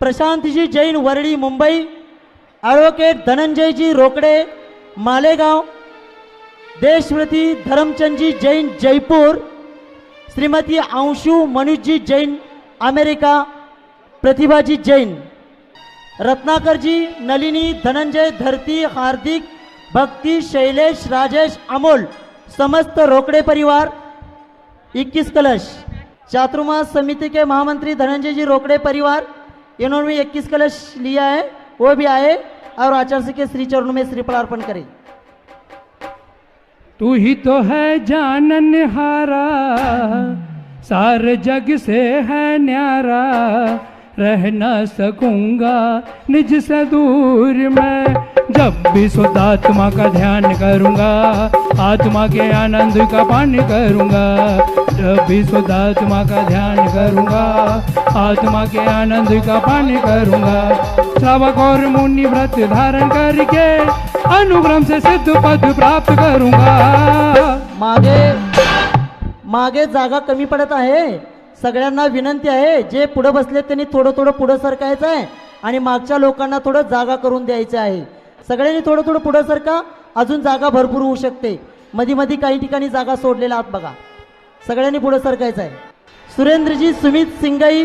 प्रशांत जी जैन वरड़ी मुंबई, एडवोकेट धनंजय जी रोकड़े मालेगांव, देशव्रती धर्मचंद जी जैन जयपुर, श्रीमती अंशु मनुज जी जैन अमेरिका, प्रतिभा जी जैन, रत्नाकर जी, नलिनी, धनंजय, धरती, हार्दिक, भक्ति, शैलेश, राजेश, अमोल, समस्त रोकड़े परिवार 21 कलश। चातुर्मास समिति के महामंत्री धनंजय जी रोकड़े परिवार, इन्होंने भी 21 कलश लिया है, वो भी आए और आचार्य के श्री चरणों में श्रीफल अर्पण करें। तू ही तो है जाननहारा, सारे जग से है न्यारा, रह न सकूंगा निज से दूर मैं। जब भी शुद्ध आत्मा का ध्यान करूंगा, आत्मा के आनंद का पान करूंगा। जब भी शुद्ध आत्मा का ध्यान करूंगा, आत्मा के आनंद का पान करूंगा। श्रावक और मुनि व्रत धारण करके अनुक्रम से सिद्ध पद प्राप्त करूंगा। मागे जागा कमी पडत आहे, सगळ्यांना विनंती आहे, जे पुढे बसले त्यांनी थोडं थोडं पुढे सरकायचं आहे आणि मागच्या लोकांना थोडं जागा करून द्यायचं आहे। सगळ्यांनी थोडं थोडं पुढे सरका, अजून जागा भरपूर होऊ शकते। मध्ये मध्ये काही ठिकाणी जागा सोडलेल्या आहात बघा, सगळ्यांनी पुढे सरकायचं आहे। सुरेंद्रजी सुमित सिंगाई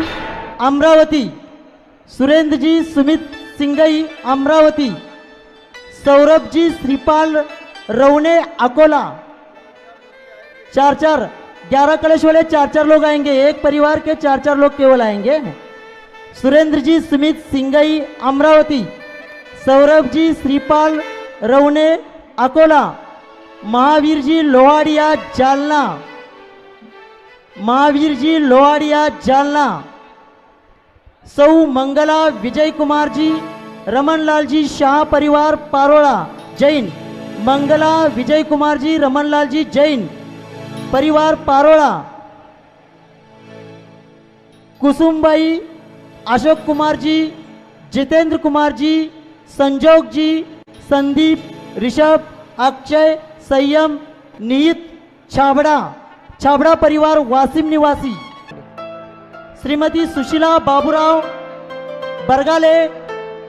अमरावती, सुरेंद्रजी सुमित सिंगाई अमरावती। सौरभजी श्रीपाल रवने अकोला। 4-4 11 कलश वाले 4-4 लोग आएंगे, एक परिवार के 4-4 लोग केवल आएंगे। सुरेंद्र जी सुमित सिंगाई अमरावती, सौरभ जी श्रीपाल रवने अकोला, महावीर जी लोहाड़िया जालना, महावीर जी लोहाड़िया जालना। सौ मंगला विजय कुमार जी, रमनलाल जी शाह परिवार पारोड़ा जैन। मंगला विजय कुमार जी, रमनलाल जी जैन परिवार पारोड़ा। कुसुमबाई अशोक कुमार जी, जितेंद्र कुमार जी, संजोग जी, संदीप, ऋषभ, अक्षय, संयम, निहित छाबड़ा, छाबड़ा परिवार वासिम निवासी। श्रीमती सुशीला बाबूराव बरगाले,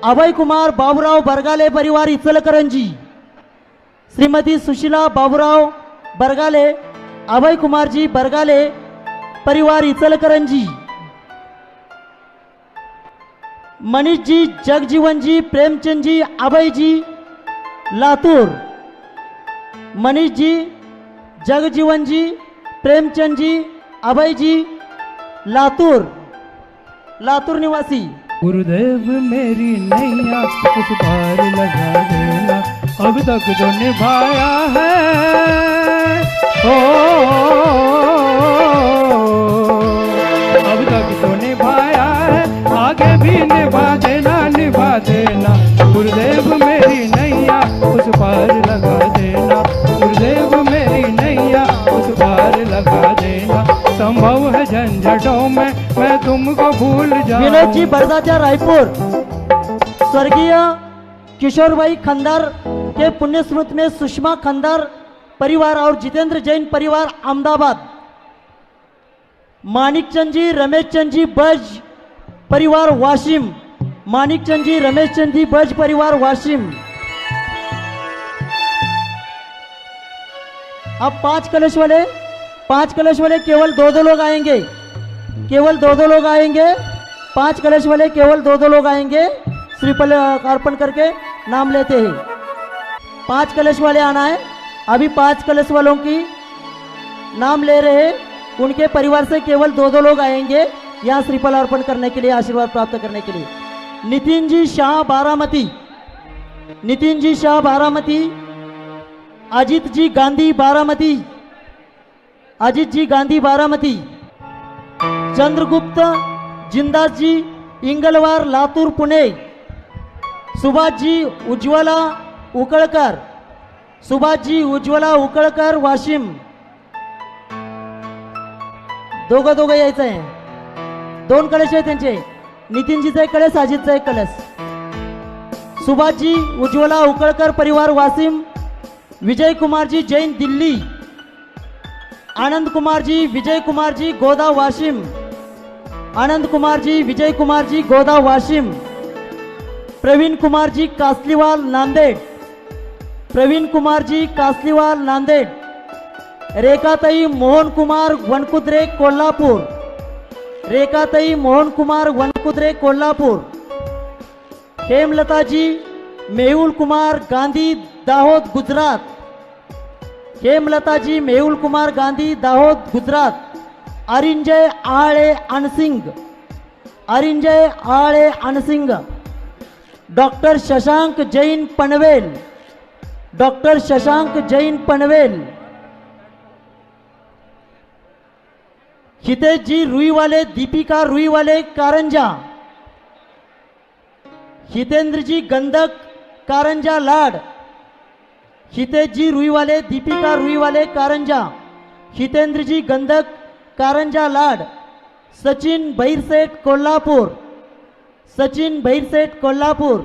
अभय कुमार बाबूराव बरगाले परिवार इचलकरंजी। श्रीमती सुशीला बाबूराव बरगाले, अभय कुमार जी बरगाले परिवार इचलकरंजी। मनीष जी, जगजीवन जी, प्रेमचंद जी, अभय जी लातूर। मनीष जी, जगजीवन जी, प्रेमचंद जी, अभय जी लातूर, लातूर निवासी। गुरुदेव मेरी नैया उस पार लगा देना, अब तक जो निभाया है ओ, अब तक तो निभाया है, आगे भी निभा देना, निभा देना। गुरुदेव मेरी नैया उस पार लगा देना, गुरुदेव मेरी नैया उस पार लगा देना। संभव है झंझटों में मैं तुमको भूल जाऊं। विनोद जी बरदाचा रायपुर, स्वर्गीय किशोरभाई खंदार के पुण्य स्मृति में सुषमा खंदार परिवार और जितेंद्र जैन परिवार अहमदाबाद। मानिकचंद जी, रमेश चंद जी बज परिवार वाशिम, मानिकचंद जी, रमेश चंद जी बज परिवार वाशिम। अब 5 कलश वाले केवल 2-2 लोग आएंगे, केवल 2-2 लोग आएंगे। 5 कलश वाले केवल 2-2 लोग आएंगे, श्रीफल अर्पण करके नाम लेते हैं। 5 कलश वाले आना है, अभी 5 कलश वालों की नाम ले रहे हैं, उनके परिवार से केवल 2-2 लोग आएंगे यहाँ श्रीफल अर्पण करने के लिए, आशीर्वाद प्राप्त करने के लिए। नितिन जी शाह बारामती, नितिन जी शाह बारामती। अजित जी गांधी बारामती, अजित जी गांधी बारामती। चंद्रगुप्त जिंदास जी इंगलवार लातूर पुणे। सुभाष जी उज्ज्वला उकळकर, सुभाष जी उज्ज्वला उकळकर वाशिम। दोघं यायचं आहे, 2 कलश आहे त्यांचे, नितीनजीचा एक कलश, अजितचा एक कलश। सुभाष जी उज्ज्वला उकळकर परिवार वाशिम। विजय कुमार जी जैन दिल्ली। आनंद कुमार जी, विजय कुमार जी गोदा वाशिम। आनंद कुमार जी, विजय कुमार जी गोदा वाशिम। प्रवीण कुमार जी कासलीवाल नांदेड़, प्रवीण कुमार जी कासलीवाल नांदेड़। रेखाताई मोहन कुमार वनकुद्रे कोल्हापुर, रेखाताई मोहन कुमार वनकुद्रे कोल्हापुर। हेमलता जी मेहुल कुमार गांधी दाहोद गुजरात, हेमलता जी मेहुल कुमार गांधी दाहोद गुजरात। अरिंजय आळे अनसिंग, अरिंजय आळे अनसिंग। Doctor Shashank Jain Panvel, doctor Shashank Jain Panvel. हितेश जी रुई वाले, दीपिका रुई वाले कारंजा, हितेंद्रजी गंधक कारंजा लाड, हितेशजी रुईवाले, दीपिका रुईवाले कारंजा, हितेंद्रजी गंधक कारंजा लाड, सचिन भैरसेठ कोल्हापूर, सचिन भैरसेठ कोल्हापूर,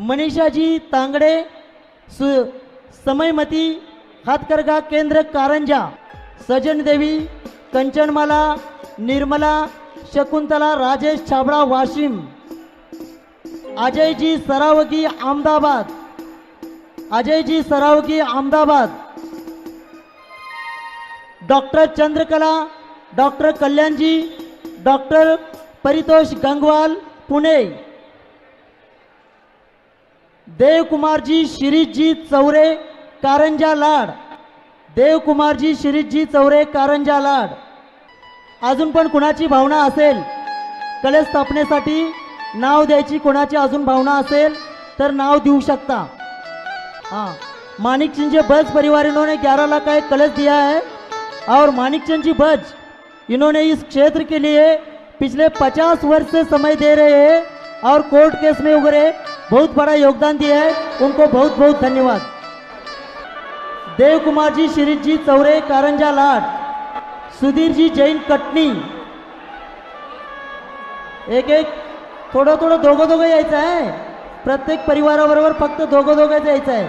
मनीषाजी तांगडे समयमती हातकरघा केंद्र Karanja, Sajan Devi, Kanchanmala, Nirmala, Shakuntala Rajesh Chhabra Washim, Ajayji Saraogi Ahmedabad, Ajayji Saraogi Ahmedabad, doctor Chandrakala, doctor Kalyanji, doctor Paritosh Gangwal Pune, Devkumarji Shirishji Chaure Karanja Lad, Devkumarji Shirishji Chaure Karanja लाड. अजून पण कुणाची भावना असेल कलश स्थापनेसाठी नाव द्यायची, कोणाची अजून भावना असेल तर नाव देऊ शकता. हाँ, मानिकचंद जी बज परिवार इन्होंने 11 लाख का एक कलश दिया है और मानिकचंद जी बज इन्होंने इस क्षेत्र के लिए पिछले 50 वर्ष से समय दे रहे हैं और कोर्ट केस में वगैरह बहुत बड़ा योगदान दिया है, उनको बहुत बहुत धन्यवाद. देव कुमार जी शिरीष जी चौरे कारंजा लाड, सुधीर जी जैन कटनी, एक एक थोडं थोडं दोघं यायचं आहे. प्रत्येक परिवाराबरोबर फक्त दोघं यायचं आहे.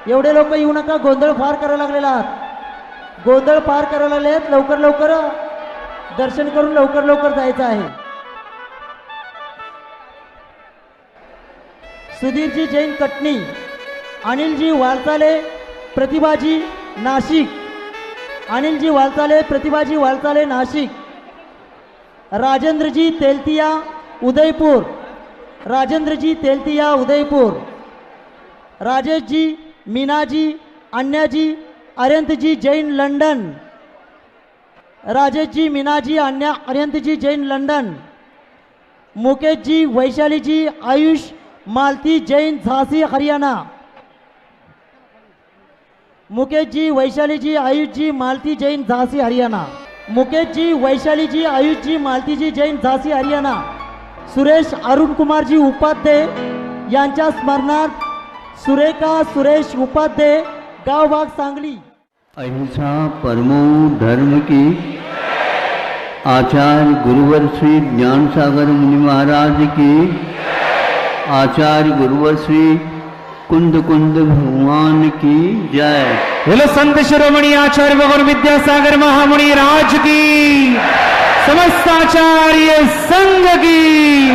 एवढे लोक येऊ नका, गोंधळ फार करायला लागलेला आहात, गोंधळ फार करायला लागले आहेत. लवकर लवकर दर्शन करून लवकर लवकर जायचं आहे. सुधीरजी जैन कटनी, अनिलजी वालचाले प्रतिभाजी नाशिक, अनिलजी वालचाले प्रतिभाजी वालचाले नाशिक, राजेंद्रजी तेलतिया उदयपुर, राजेंद्रजी तेलतिया उदयपुर, राजेश जी मीनाजी अन्याजी अरियंतजी जैन लंडन, राजेश जी मीनाजी अन्या अरियंतजी जैन लंडन, मुकेश जी वैशाली जी आयुष मालती जैन झांसी हरियाणा, मुकेश जी वैशाली जी आयुष जी मालती जैन झांसी हरियाणा, मुकेश जी वैशाली जी आयुष जी मालती जी जैन झांसी हरियाणा, सुरेश अरुण कुमार जी उपाध्याय यांच्या स्मरणार्थ सुरेखा सुरेश उपाध्याय गावभाग सांगली. अहिंसा परमो धर्म की आचार्य गुरुवर श्री ज्ञान सागर मुनि महाराज की, आचार्य गुरुवर श्री कुंद कुंद भगवान की जय. बोलो संत शिरोमणि आचार्य भगवान विद्यासागर महामुनि राज की, समस्त आचार्य संघ की.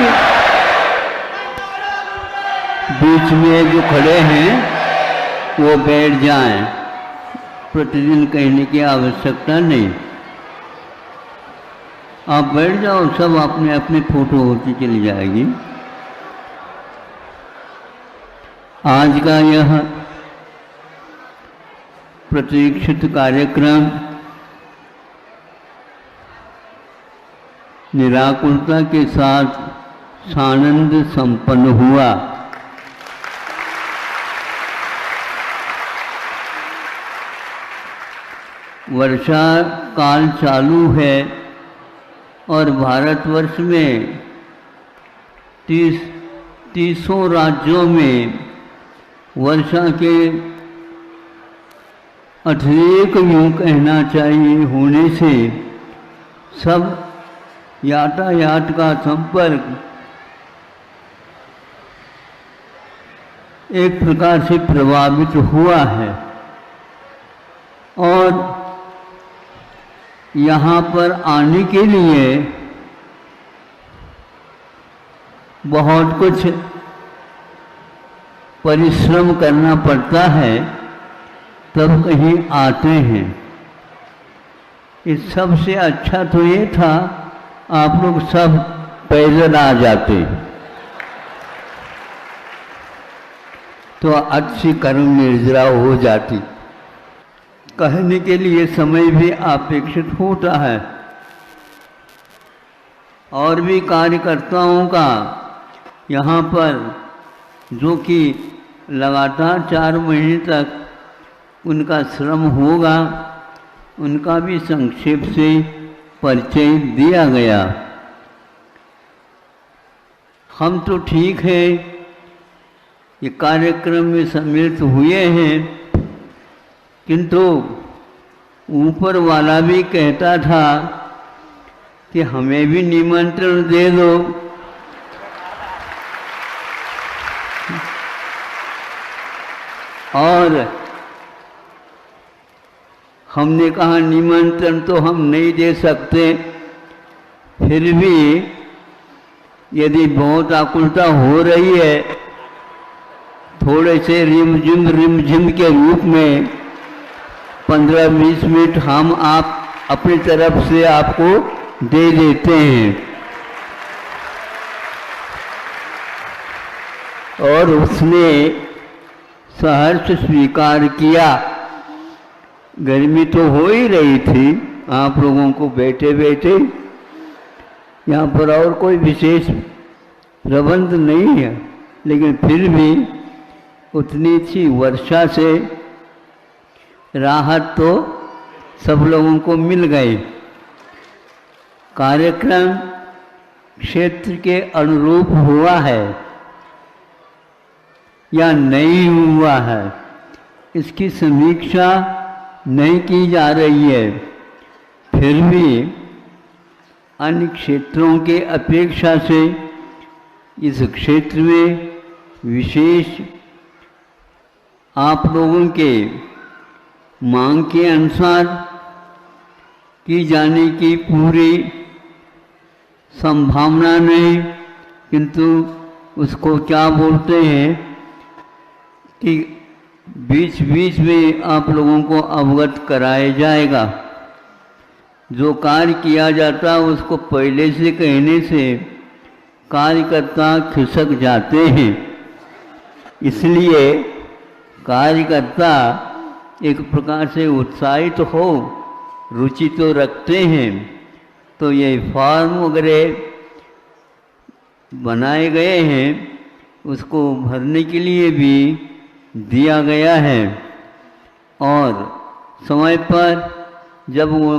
बीच में जो खड़े हैं वो बैठ जाएं, प्रतिदिन कहने की आवश्यकता नहीं. आप बैठ जाओ, सब अपने अपने फोटो होती चली जाएगी. आज का यह प्रतीक्षित कार्यक्रम निराकुलता के साथ सानंद संपन्न हुआ. वर्षा काल चालू है और भारतवर्ष में 30 राज्यों में वर्षा के अतिरेक यूँ कहना चाहिए होने से सब यातायात का संपर्क एक प्रकार से प्रभावित हुआ है और यहाँ पर आने के लिए बहुत कुछ परिश्रम करना पड़ता है, तब कहीं आते हैं. इस सब से अच्छा तो ये था आप लोग सब पैदल आ जाते तो अच्छी कर्म निर्जरा हो जाती. कहने के लिए समय भी अपेक्षित होता है. और भी कार्यकर्ताओं का यहाँ पर जो कि लगातार 4 महीने तक उनका श्रम होगा, उनका भी संक्षेप से परिचय दिया गया. हम तो ठीक है ये कार्यक्रम में सम्मिलित हुए हैं, किंतु ऊपर वाला भी कहता था कि हमें भी निमंत्रण दे दो। और हमने कहा निमंत्रण तो हम नहीं दे सकते, फिर भी यदि बहुत आकुलता हो रही है, थोड़े से रिमझिम के रूप में 15-20 मिनट हम आप अपनी तरफ से आपको दे देते हैं। और उसने सहर्ष स्वीकार किया। गर्मी तो हो ही रही थी आप लोगों को बैठे बैठे, यहाँ पर और कोई विशेष प्रबंध नहीं है, लेकिन फिर भी उतनी सी वर्षा से राहत तो सब लोगों को मिल गई। कार्यक्रम क्षेत्र के अनुरूप हुआ है या नहीं हुआ है, इसकी समीक्षा नहीं की जा रही है। फिर भी अन्य क्षेत्रों के अपेक्षा से इस क्षेत्र में विशेष आप लोगों के मांग के अनुसार की जाने की पूरी संभावना नहीं, किंतु उसको क्या बोलते हैं कि बीच बीच में आप लोगों को अवगत कराया जाएगा। जो कार्य किया जाता है उसको पहले से कहने से कार्यकर्ता खिसक जाते हैं, इसलिए कार्यकर्ता एक प्रकार से उत्साहित हो, रुचि तो रखते हैं। तो ये फॉर्म वगैरह बनाए गए हैं, उसको भरने के लिए भी दिया गया है। और समय पर जब वो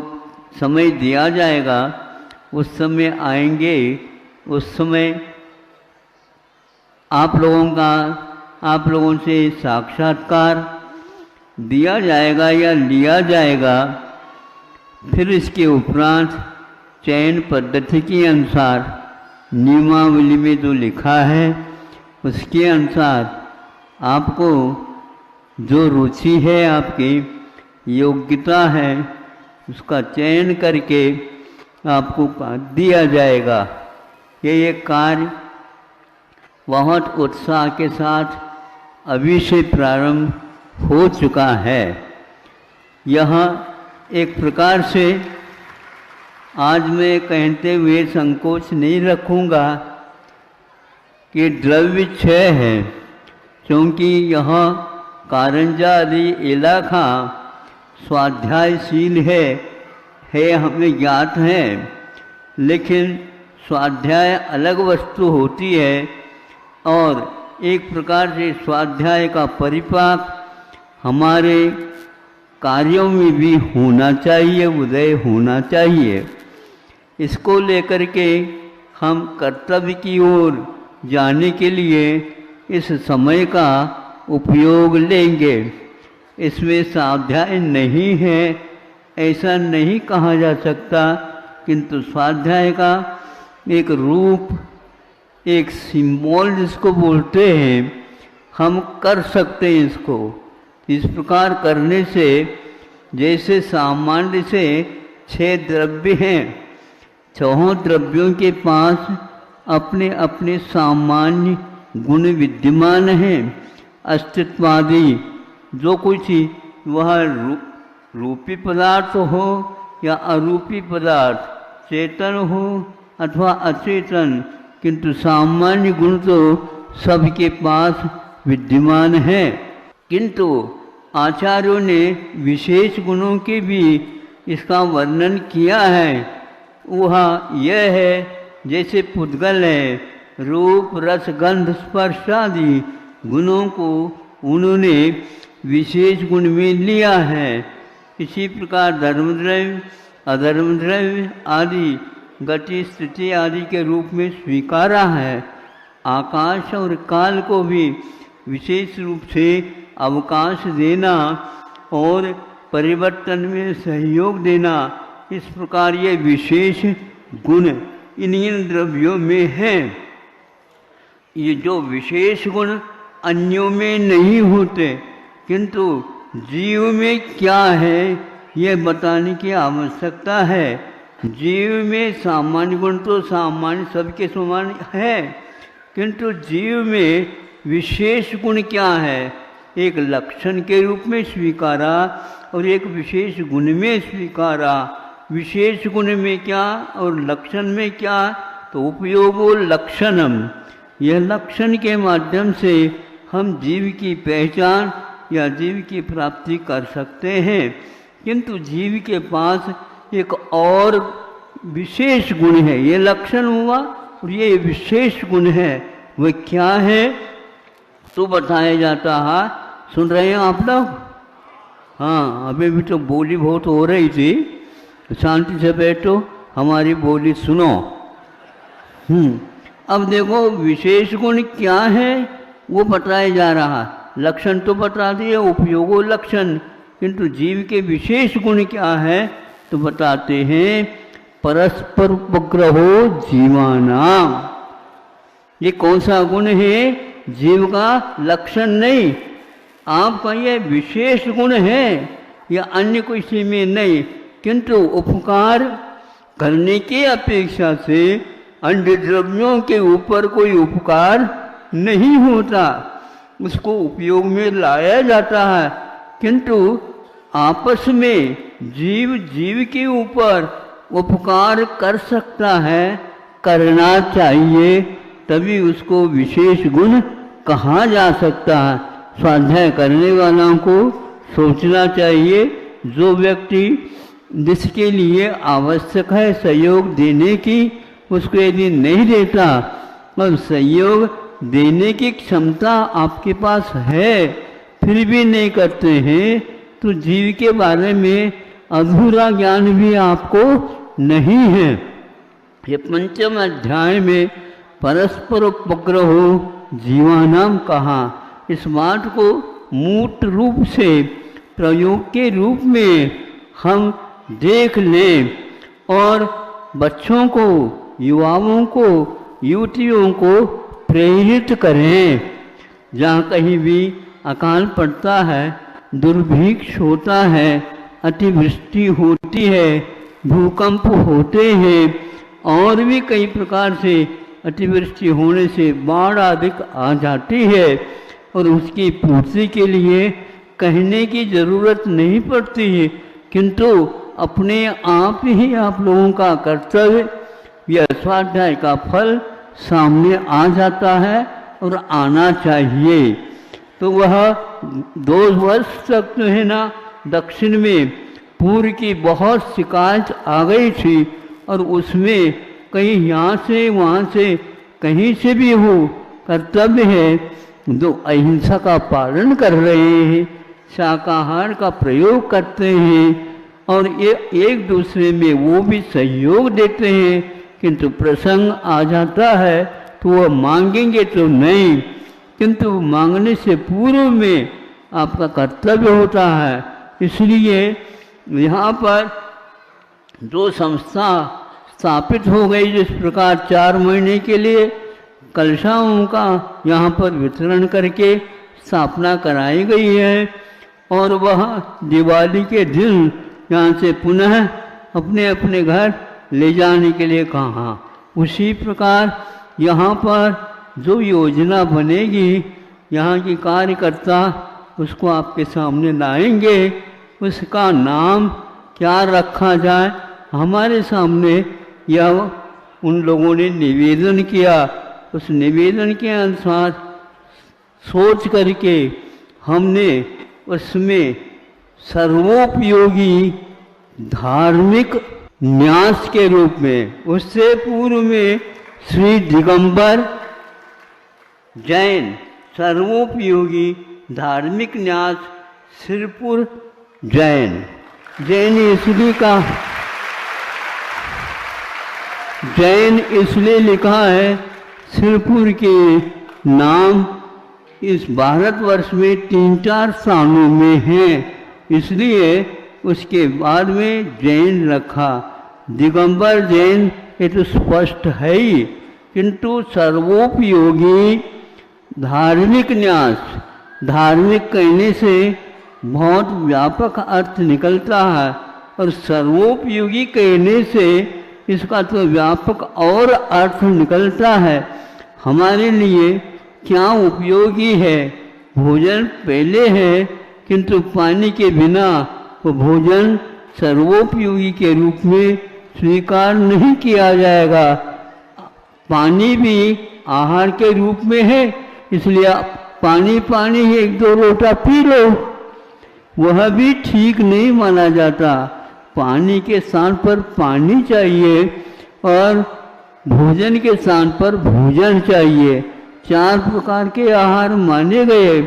समय दिया जाएगा उस समय आएंगे, उस समय आप लोगों से साक्षात्कार दिया जाएगा या लिया जाएगा। फिर इसके उपरांत चयन पद्धति के अनुसार नियमावली में जो लिखा है उसके अनुसार आपको जो रुचि है, आपकी योग्यता है, उसका चयन करके आपको दिया जाएगा। ये कार्य बहुत उत्साह के साथ अभी से प्रारंभ हो चुका है। यह एक प्रकार से आज मैं कहते हुए संकोच नहीं रखूँगा कि द्रव्य क्षय है, क्योंकि यह कारंजा आदि इलाका स्वाध्यायशील है हमें ज्ञात है, लेकिन स्वाध्याय अलग वस्तु होती है और एक प्रकार से स्वाध्याय का परिपाक हमारे कार्यों में भी होना चाहिए, उदय होना चाहिए। इसको लेकर के हम कर्तव्य की ओर जाने के लिए इस समय का उपयोग लेंगे। इसमें स्वाध्याय नहीं है ऐसा नहीं कहा जा सकता, किंतु स्वाध्याय का एक रूप, एक सिंबल जिसको बोलते हैं, हम कर सकते हैं इसको। इस प्रकार करने से जैसे सामान्य से 6 द्रव्य हैं, 6 द्रव्यों के पास अपने अपने सामान्य गुण विद्यमान हैं। अस्तित्वादी जो कुछ वह रूपी पदार्थ हो या अरूपी पदार्थ, चेतन हो अथवा अचेतन, किंतु सामान्य गुण तो सबके पास विद्यमान है। किंतु आचार्यों ने विशेष गुणों के भी इसका वर्णन किया है। वह यह है जैसे पुद्गल है, रूप रस गंध स्पर्श आदि गुणों को उन्होंने विशेष गुण में लिया है। इसी प्रकार धर्मद्रव्य अधर्मद्रव्य आदि गति स्थिति आदि के रूप में स्वीकारा है। आकाश और काल को भी विशेष रूप से अवकाश देना और परिवर्तन में सहयोग देना, इस प्रकार ये विशेष गुण इन द्रव्यों में है। ये जो विशेष गुण अन्यों में नहीं होते, किंतु जीव में क्या है यह बताने की आवश्यकता है। जीव में सामान्य गुण तो सामान्य सबके समान है, किंतु जीव में विशेष गुण क्या है, एक लक्षण के रूप में स्वीकारा और एक विशेष गुण में स्वीकारा। विशेष गुण में क्या और लक्षण में क्या, तो उपयोगो लक्षणम, यह लक्षण के माध्यम से हम जीव की पहचान या जीव की प्राप्ति कर सकते हैं। किंतु जीव के पास एक और विशेष गुण है, ये लक्षण हुआ और ये विशेष गुण है, वह क्या है तो बताया जाता है। सुन रहे हैं आप लोग? हाँ, अभी भी तो बोली बहुत हो रही थी, शांति से बैठो, हमारी बोली सुनो। अब देखो विशेष गुण क्या है वो बताया जा रहा है। लक्षण तो बता दिए, उपयोगो लक्षण, किंतु जीव के विशेष गुण क्या है तो बताते हैं परस्पर उपग्रहो जीवानाम। ये कौन सा गुण है? जीव का लक्षण नहीं, आपका ये विशेष गुण है, या अन्य किसी में नहीं, किंतु उपकार करने की अपेक्षा से अन्य द्रव्यों के ऊपर कोई उपकार नहीं होता, उसको उपयोग में लाया जाता है। किंतु आपस में जीव जीव के ऊपर उपकार कर सकता है, करना चाहिए, तभी उसको विशेष गुण कहा जा सकता है। स्वाध्याय करने वालों को सोचना चाहिए, जो व्यक्ति जिसके लिए आवश्यक है सहयोग देने की, उसको यदि नहीं देता और सहयोग देने की क्षमता आपके पास है फिर भी नहीं करते हैं, तो जीव के बारे में अधूरा ज्ञान भी आपको नहीं है। ये पंचम अध्याय में परस्पर उपग्रहो जीवानाम कहा। इस बात को मूर्त रूप से प्रयोग के रूप में हम देख लें और बच्चों को, युवाओं को, युवतियों को प्रेरित करें। जहाँ कहीं भी अकाल पड़ता है, दुर्भिक्ष होता है, अतिवृष्टि होती है, भूकंप होते हैं और भी कई प्रकार से अतिवृष्टि होने से बाढ़ आदि आ जाती है, और उसकी पूर्ति के लिए कहने की ज़रूरत नहीं पड़ती है, किंतु अपने आप ही आप लोगों का कर्तव्य यह स्वाध्याय का फल सामने आ जाता है और आना चाहिए। तो वह 2 वर्ष तक जो है ना, दक्षिण में पूर्व की बहुत शिकायत आ गई थी और उसमें कहीं यहाँ से वहाँ से कहीं से भी हो, कर्तव्य है जो अहिंसा का पालन कर रहे हैं, शाकाहार का प्रयोग करते हैं और ये एक दूसरे में वो भी सहयोग देते हैं, किंतु प्रसंग आ जाता है तो वह मांगेंगे तो नहीं, किंतु मांगने से पूर्व में आपका कर्तव्य होता है। इसलिए यहाँ पर जो संस्था स्थापित हो गई, जिस प्रकार 4 महीने के लिए कलशाओं का यहाँ पर वितरण करके स्थापना कराई गई है और वह दिवाली के दिन यहाँ से पुनः अपने अपने घर ले जाने के लिए कहा। उसी प्रकार यहाँ पर जो योजना बनेगी, यहाँ की कार्यकर्ता उसको आपके सामने लाएंगे, उसका नाम क्या रखा जाए हमारे सामने यह उन लोगों ने निवेदन किया। उस निवेदन के अनुसार सोच करके हमने उसमें सर्वोपयोगी धार्मिक न्यास के रूप में, उससे पूर्व में श्री दिगंबर जैन सर्वोपयोगी धार्मिक न्यास सिरपुर जैन, जैन इसलिए लिखा है सिरपुर के नाम इस भारतवर्ष में 3-4 स्थानों में हैं, इसलिए उसके बाद में जैन रखा। दिगंबर जैन ये तो स्पष्ट है ही, किंतु सर्वोपयोगी धार्मिक न्यास, धार्मिक कहने से बहुत व्यापक अर्थ निकलता है, और सर्वोपयोगी कहने से इसका तो व्यापक और अर्थ निकलता है। हमारे लिए क्या उपयोगी है? भोजन पहले है, किंतु पानी के बिना वो भोजन सर्वोपयोगी के रूप में स्वीकार नहीं किया जाएगा। पानी भी आहार के रूप में है, इसलिए पानी पानी ही 1-2 लोटा पी लो, वह भी ठीक नहीं माना जाता। पानी के स्थान पर पानी चाहिए और भोजन के स्थान पर भोजन चाहिए। 4 प्रकार के आहार माने गए।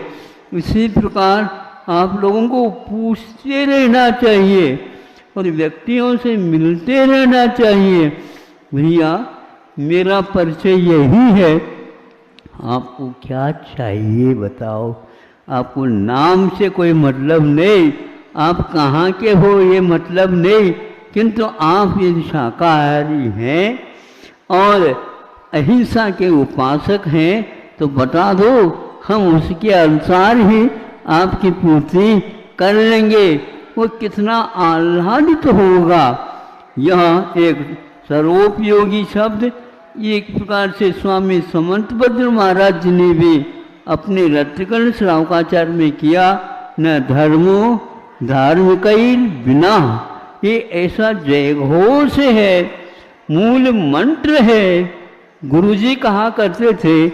इसी प्रकार आप लोगों को पूछते रहना चाहिए और व्यक्तियों से मिलते रहना चाहिए। भैया मेरा परिचय यही है, आपको क्या चाहिए बताओ। आपको नाम से कोई मतलब नहीं, आप कहाँ के हो ये मतलब नहीं, किंतु आप यदि शाकाहारी हैं और अहिंसा के उपासक हैं तो बता दो, हम उसके अनुसार ही आपकी पूर्ति कर लेंगे। वो कितना आह्लादित होगा। यह एक सर्वोपयोगी शब्द एक प्रकार से स्वामी समंतभद्र महाराज जी ने भी अपने रत्नकर्ण श्रावकाचार्य में किया। न धर्मो धार्मिकैर बिना, ये ऐसा जयघोष है, मूल मंत्र है। गुरुजी कहा करते थे,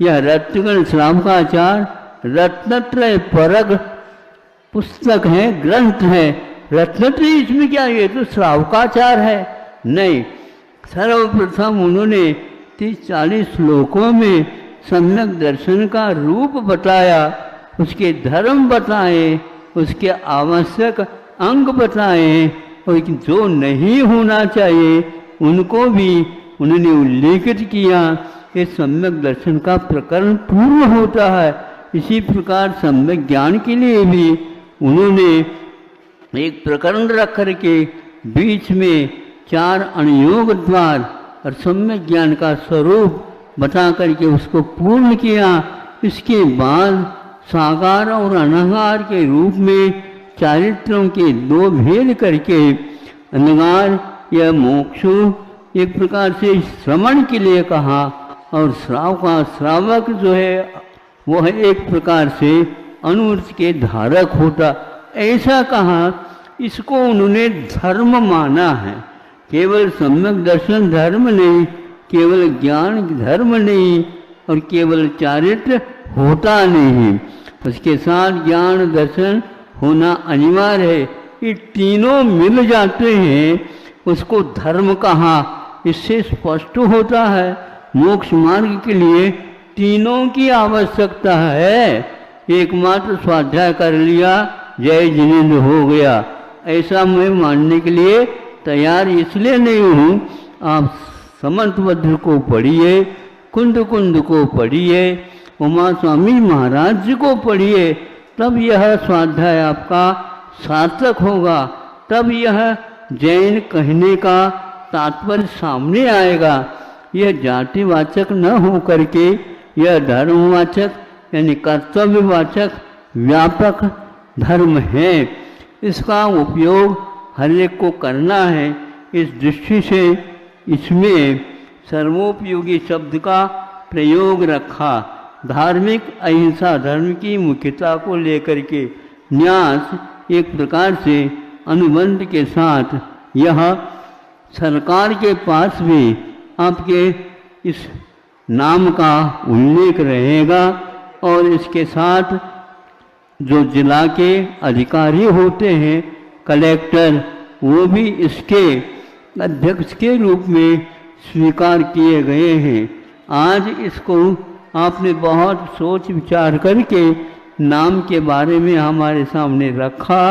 यह रत्नकर्ण श्रावकाचार्य रत्नत्रय परग पुस्तक है, ग्रंथ है। रत्नत्रय इसमें क्या, ये तो श्रावकाचार है। नहीं, सर्वप्रथम उन्होंने 30-40 श्लोकों में सम्यक दर्शन का रूप बताया, उसके धर्म बताए, उसके आवश्यक अंग बताए, और जो नहीं होना चाहिए उनको भी उन्होंने उल्लेखित किया। ये सम्यक दर्शन का प्रकरण पूर्ण होता है। इसी प्रकार सम्यक ज्ञान के लिए भी उन्होंने एक प्रकरण रख करके बीच में 4 अनुयोग द्वार और सम्यक ज्ञान का स्वरूप बता करके उसको पूर्ण किया। इसके बाद साकार और अनाकार के रूप में चारित्रों के 2 भेद करके अनगार या मोक्षु एक प्रकार से श्रवण के लिए कहा, और श्रावक जो है वह एक प्रकार से अनुवृत्ति के धारक होता, ऐसा कहा। इसको उन्होंने धर्म माना है। केवल सम्यक दर्शन धर्म नहीं, केवल ज्ञान धर्म नहीं, और केवल चारित्र होता नहीं, उसके साथ ज्ञान दर्शन होना अनिवार्य है। ये तीनों मिल जाते हैं, उसको धर्म कहा। इससे स्पष्ट होता है मोक्ष मार्ग के लिए तीनों की आवश्यकता है। एकमात्र स्वाध्याय कर लिया, जय जिनेंद्र हो गया, ऐसा मैं मानने के लिए तैयार इसलिए नहीं हूँ। आप समंतभद्र को पढ़िए, कुंद को पढ़िए, उमा स्वामी महाराज जी को पढ़िए, तब यह स्वाध्याय आपका सार्थक होगा। तब यह जैन कहने का तात्पर्य सामने आएगा। यह जातिवाचक न हो करके यह धर्मवाचक यानी कर्तव्यवाचक व्यापक धर्म है। इसका उपयोग हर एक को करना है। इस दृष्टि से इसमें सर्वोपयोगी शब्द का प्रयोग रखा। धार्मिक अहिंसा धर्म की मुख्यता को लेकर के न्यास एक प्रकार से अनुबंध के साथ यह सरकार के पास भी आपके इस नाम का उल्लेख रहेगा, और इसके साथ जो जिला के अधिकारी होते हैं कलेक्टर, वो भी इसके अध्यक्ष के रूप में स्वीकार किए गए हैं। आज इसको आपने बहुत सोच विचार करके नाम के बारे में हमारे सामने रखा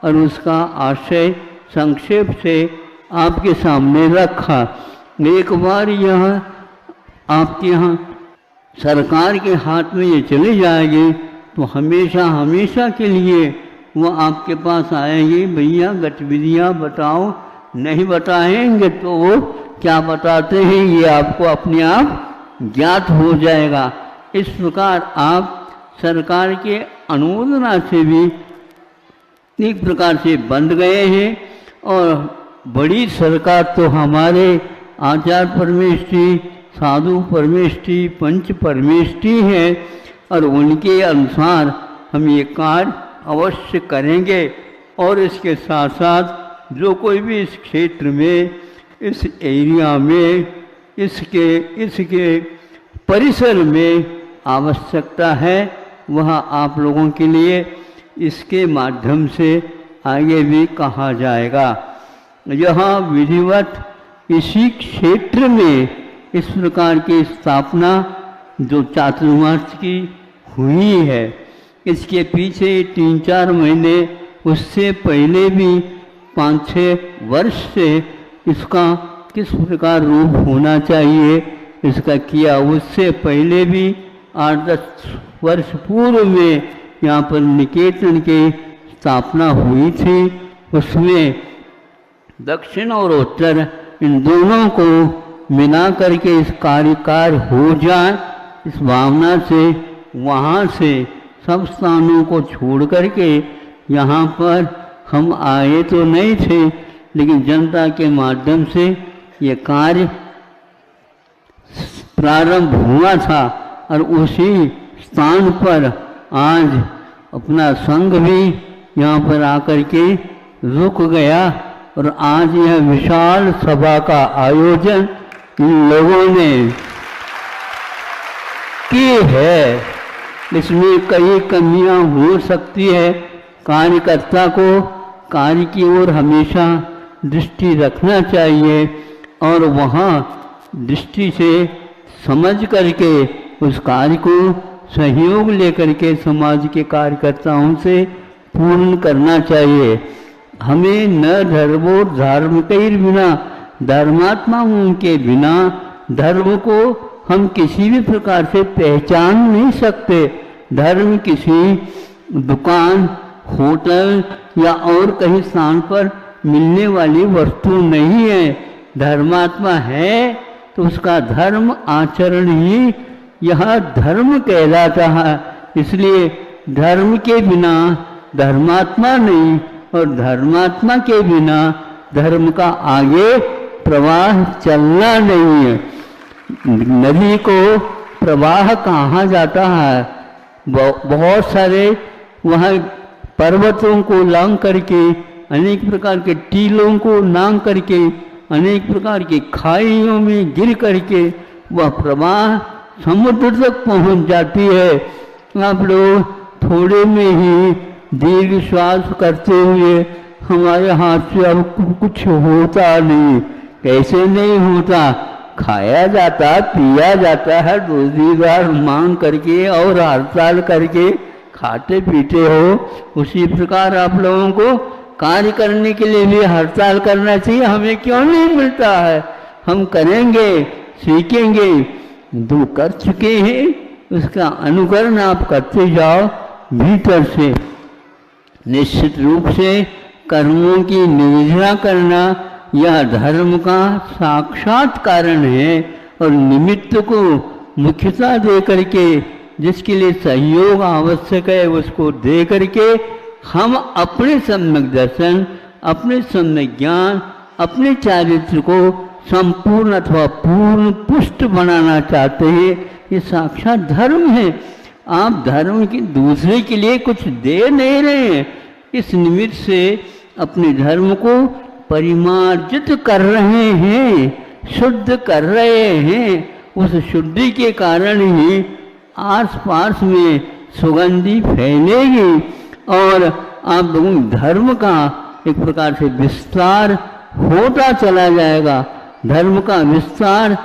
और उसका आशय संक्षेप से आपके सामने रखा। एक बार यह आपके यहाँ सरकार के हाथ में ये चले जाएंगे तो हमेशा हमेशा के लिए वो आपके पास आएंगे, भैया गतिविधियाँ बताओ, नहीं बताएंगे तो वो क्या बताते हैं ये आपको अपने आप ज्ञात हो जाएगा। इस प्रकार आप सरकार के अनुमोदना से भी एक प्रकार से बंध गए हैं। और बड़ी सरकार तो हमारे आचार्य परमेष्ठी, साधु परमेष्ठी, पंच परमेष्ठी हैं और उनके अनुसार हम ये कार्य अवश्य करेंगे। और इसके साथ साथ जो कोई भी इस क्षेत्र में, इस एरिया में, इसके परिसर में आवश्यकता है वह आप लोगों के लिए इसके माध्यम से आगे भी कहा जाएगा। यहाँ विधिवत इसी क्षेत्र में इस प्रकार की स्थापना जो चातुर्मास की हुई है, इसके पीछे 3-4 महीने उससे पहले भी 5-6 वर्ष से इसका किस प्रकार रूप होना चाहिए इसका किया। उससे पहले भी 8-10 वर्ष पूर्व में यहाँ पर निकेतन की स्थापना हुई थी। उसमें दक्षिण और उत्तर इन दोनों को मिला करके इस कार्यकार हो जाए, इस भावना से वहाँ से सब स्थानों को छोड़ करके यहाँ पर हम आए तो नहीं थे, लेकिन जनता के माध्यम से ये कार्य प्रारंभ हुआ था और उसी स्थान पर आज अपना संघ भी यहाँ पर आकर के रुक गया। और आज यह विशाल सभा का आयोजन इन लोगों ने की है। इसमें कई कमियां हो सकती है। कार्यकर्ता को कार्य की ओर हमेशा दृष्टि रखना चाहिए और वहाँ दृष्टि से समझ करके उस कार्य को सहयोग लेकर के समाज के कार्यकर्ताओं से पूर्ण करना चाहिए। हमें न धर्मोधर्मकैर बिना, धर्मात्माओं के बिना धर्म को हम किसी भी प्रकार से पहचान नहीं सकते। धर्म किसी दुकान, होटल या और कहीं स्थान पर मिलने वाली वस्तु नहीं है। धर्मात्मा है तो उसका धर्म आचरण ही यह धर्म कहलाता है। इसलिए धर्म के बिना धर्मात्मा नहीं और धर्मात्मा के बिना धर्म का आगे प्रवाह चलना नहीं है। नदी को प्रवाह कहा जाता है, बहुत सारे वहाँ पर्वतों को लांग करके, अनेक प्रकार के टीलों को लांग करके, अनेक प्रकार की खाइयों में गिर करके वह प्रवाह समुद्र तक पहुँच जाती है। आप लोग थोड़े में ही दीर्घ श्वास करते हुए हमारे हाथ से अब कुछ होता नहीं। कैसे नहीं होता? खाया जाता, पिया जाता है, रोजीगार मांग करके और हड़ताल करके खाते पीते हो। उसी प्रकार आप लोगों को कार्य करने के लिए भी हड़ताल करना चाहिए। हमें क्यों नहीं मिलता है? हम करेंगे, सीखेंगे। जो कर चुके हैं उसका अनुकरण आप करते जाओ भीतर से। निश्चित रूप से कर्मों की निर्जरा करना यह धर्म का साक्षात कारण है और निमित्त को मुख्यता दे करके जिसके लिए सहयोग आवश्यक है उसको दे करके हम अपने सम्यक दर्शन, अपने सम्यक ज्ञान, अपने चारित्र को संपूर्ण अथवा पूर्ण पुष्ट बनाना चाहते हैं। ये साक्षात धर्म है। आप धर्म की दूसरे के लिए कुछ दे नहीं रहे हैं। इस निमित्त से अपने धर्म को परिमार्जित कर रहे हैं, शुद्ध कर रहे हैं। उस शुद्धि के कारण ही आसपास में सुगंधी फैलेगी और आप लोगों धर्म का एक प्रकार से विस्तार होता चला जाएगा। धर्म का विस्तार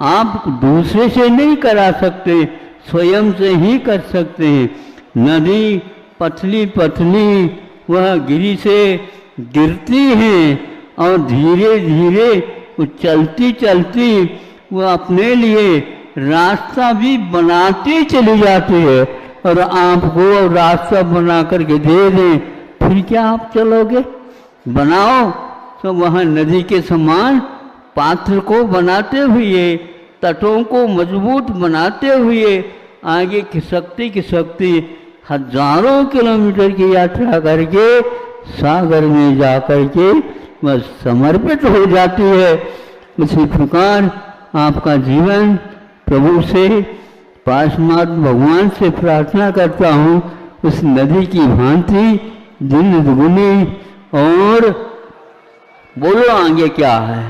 आप दूसरे से नहीं करा सकते, स्वयं से ही कर सकते हैं। नदी पतली पतली वह गिरी से गिरती है और धीरे धीरे वो चलती चलती वो अपने लिए रास्ता भी बनाते चले जाते हैं और आपको रास्ता बना करके दे दें, फिर क्या आप चलोगे? बनाओ तो वहाँ नदी के समान पात्र को बनाते हुए, तटों को मजबूत बनाते हुए आगे खिसकती हजारों किलोमीटर की यात्रा करके सागर में जा करके बस समर्पित हो जाती है। उसी प्रकार आपका जीवन प्रभु से, पार्श्वनाथ भगवान से प्रार्थना करता हूँ उस नदी की भांति दिन दुगुनी और बोलो आगे क्या है,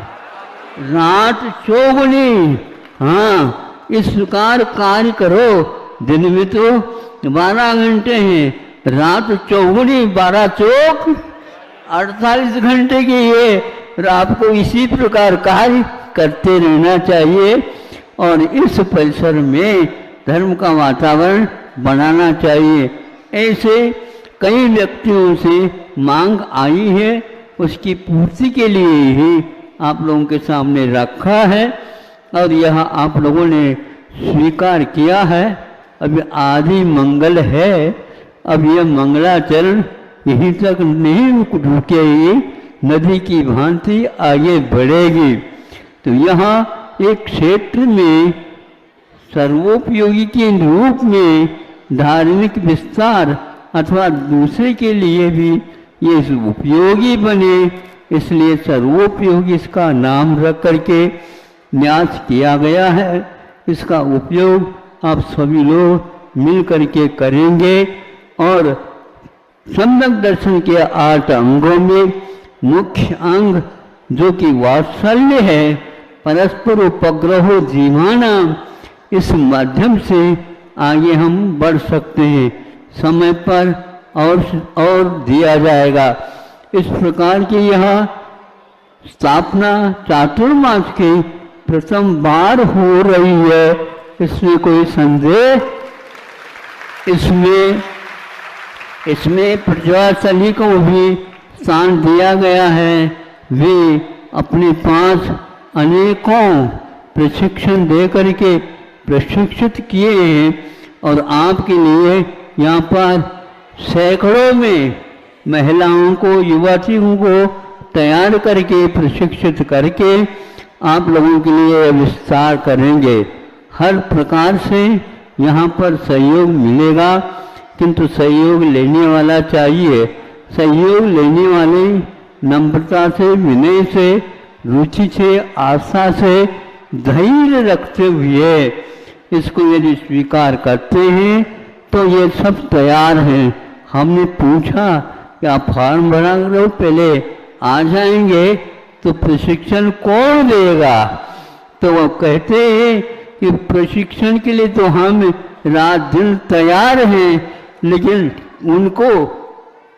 रात चौगुनी। हाँ, इस प्रकार कार्य करो। दिन में तो 12 घंटे हैं, रात चौगुनी 12 चौक 48 घंटे की है और आपको इसी प्रकार कार्य करते रहना चाहिए और इस परिसर में धर्म का वातावरण बनाना चाहिए। ऐसे कई व्यक्तियों से मांग आई है, उसकी पूर्ति के लिए ही आप लोगों के सामने रखा है और यह आप लोगों ने स्वीकार किया है। अभी आदि मंगल है, अब यह मंगलाचरण यहीं तक नहीं रुकेगी, नदी की भांति आगे बढ़ेगी। तो यहाँ एक क्षेत्र में सर्वोपयोगी के रूप में धार्मिक विस्तार अथवा दूसरे के लिए भी ये उपयोगी बने, इसलिए सर्वोपयोगी इसका नाम रख करके न्यास किया गया है। इसका उपयोग आप सभी लोग मिल करके करेंगे और सम्यक दर्शन के 8 अंगों में मुख्य अंग जो कि वात्सल्य है, परस्पर उपग्रहो जीवाना, इस माध्यम से आगे हम बढ़ सकते हैं। समय पर और दिया जाएगा। इस प्रकार की यह स्थापना चातुर्मास की प्रथम बार हो रही है, इसमें कोई संदेह इसमें प्रज्वलशाली को भी स्थान दिया गया है। वे अपने पास अनेकों प्रशिक्षण दे करके प्रशिक्षित किए हैं और आपके लिए यहाँ पर सैकड़ों में महिलाओं को, युवतियों को तैयार करके प्रशिक्षित करके आप लोगों के लिए विस्तार करेंगे। हर प्रकार से यहाँ पर सहयोग मिलेगा, किंतु सहयोग लेने वाला चाहिए। सहयोग लेने वाले नम्रता से, विनय से, रुचि से, आशा से, धैर्य रखते हुए इसको यदि स्वीकार करते हैं तो ये सब तैयार हैं। हमने पूछा कि आप फॉर्म भरा करो, पहले आ जाएंगे तो प्रशिक्षण कौन देगा? तो वो कहते हैं कि प्रशिक्षण के लिए तो हम रात दिन तैयार हैं, लेकिन उनको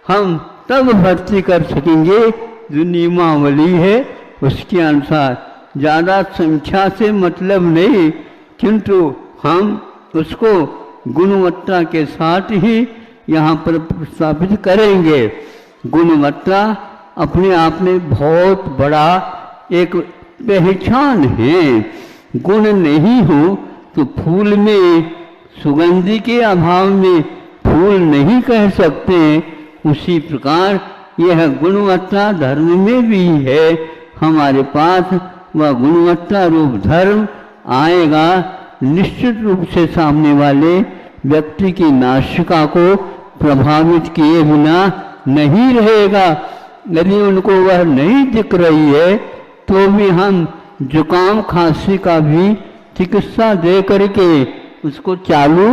हम तब भर्ती कर सकेंगे जो नियमावली है उसके अनुसार। ज़्यादा संख्या से मतलब नहीं, किंतु हम उसको गुणवत्ता के साथ ही यहाँ पर प्रस्तावित करेंगे। गुणवत्ता अपने आप में बहुत बड़ा एक पहचान है। गुण नहीं हो तो फूल में, सुगंधि के अभाव में फूल नहीं कह सकते। उसी प्रकार यह गुणवत्ता धर्म में भी है। हमारे पास वह गुणवत्ता रूप धर्म आएगा, निश्चित रूप से सामने वाले व्यक्ति की नासिका को प्रभावित किए बिना नहीं रहेगा। यदि उनको वह नहीं दिख रही है तो भी हम जुकाम खांसी का भी चिकित्सा दे करके उसको चालू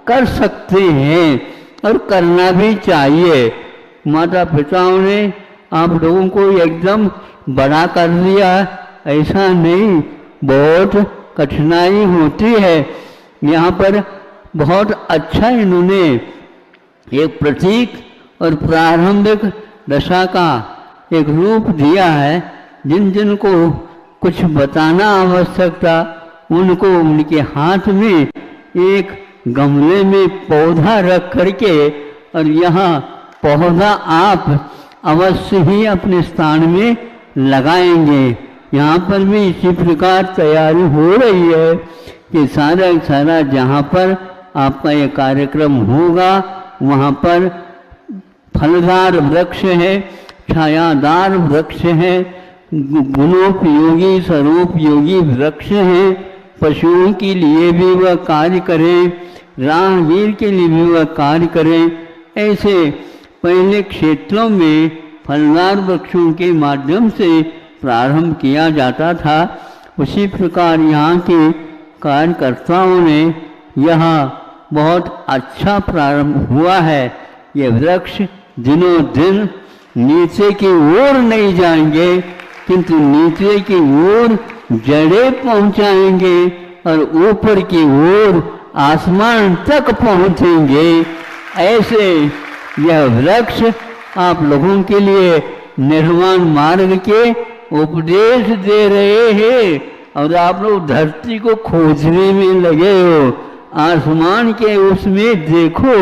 कर सकते हैं और करना भी चाहिए। माता पिताओं ने आप लोगों को एकदम बड़ा कर दिया, ऐसा नहीं, बहुत कठिनाई होती है। यहाँ पर बहुत अच्छा इन्होंने एक प्रतीक और प्रारंभिक दशा का एक रूप दिया है। जिन जिन को कुछ बताना आवश्यक था उनको उनके हाथ में एक गमले में पौधा रख करके, और यहाँ पौधा आप अवश्य ही अपने स्थान में लगाएंगे। यहाँ पर भी इसी प्रकार तैयारी हो रही है। कि सारा जहाँ पर आपका ये कार्यक्रम होगा वहाँ पर फलदार वृक्ष है, छायादार वृक्ष है, गुणोपयोगी स्वरूपयोगी वृक्ष है। पशुओं के लिए भी वह कार्य करें, राहगीर के लिए भी वह कार्य करें। ऐसे पहले क्षेत्रों में फलदार वृक्षों के माध्यम से प्रारंभ किया जाता था। उसी प्रकार यहाँ के कार्यकर्ताओं ने यहाँ बहुत अच्छा प्रारंभ हुआ है। ये वृक्ष दिनों दिन नीचे की ओर नहीं जाएंगे, किंतु नीचे की ओर जड़ें पहुँचाएंगे और ऊपर की ओर आसमान तक पहुँचेंगे। ऐसे यह वृक्ष आप लोगों के लिए निर्वाण मार्ग के उपदेश दे रहे हैं और आप लोग धरती को खोजने में लगे हो। आसमान के उसमें देखो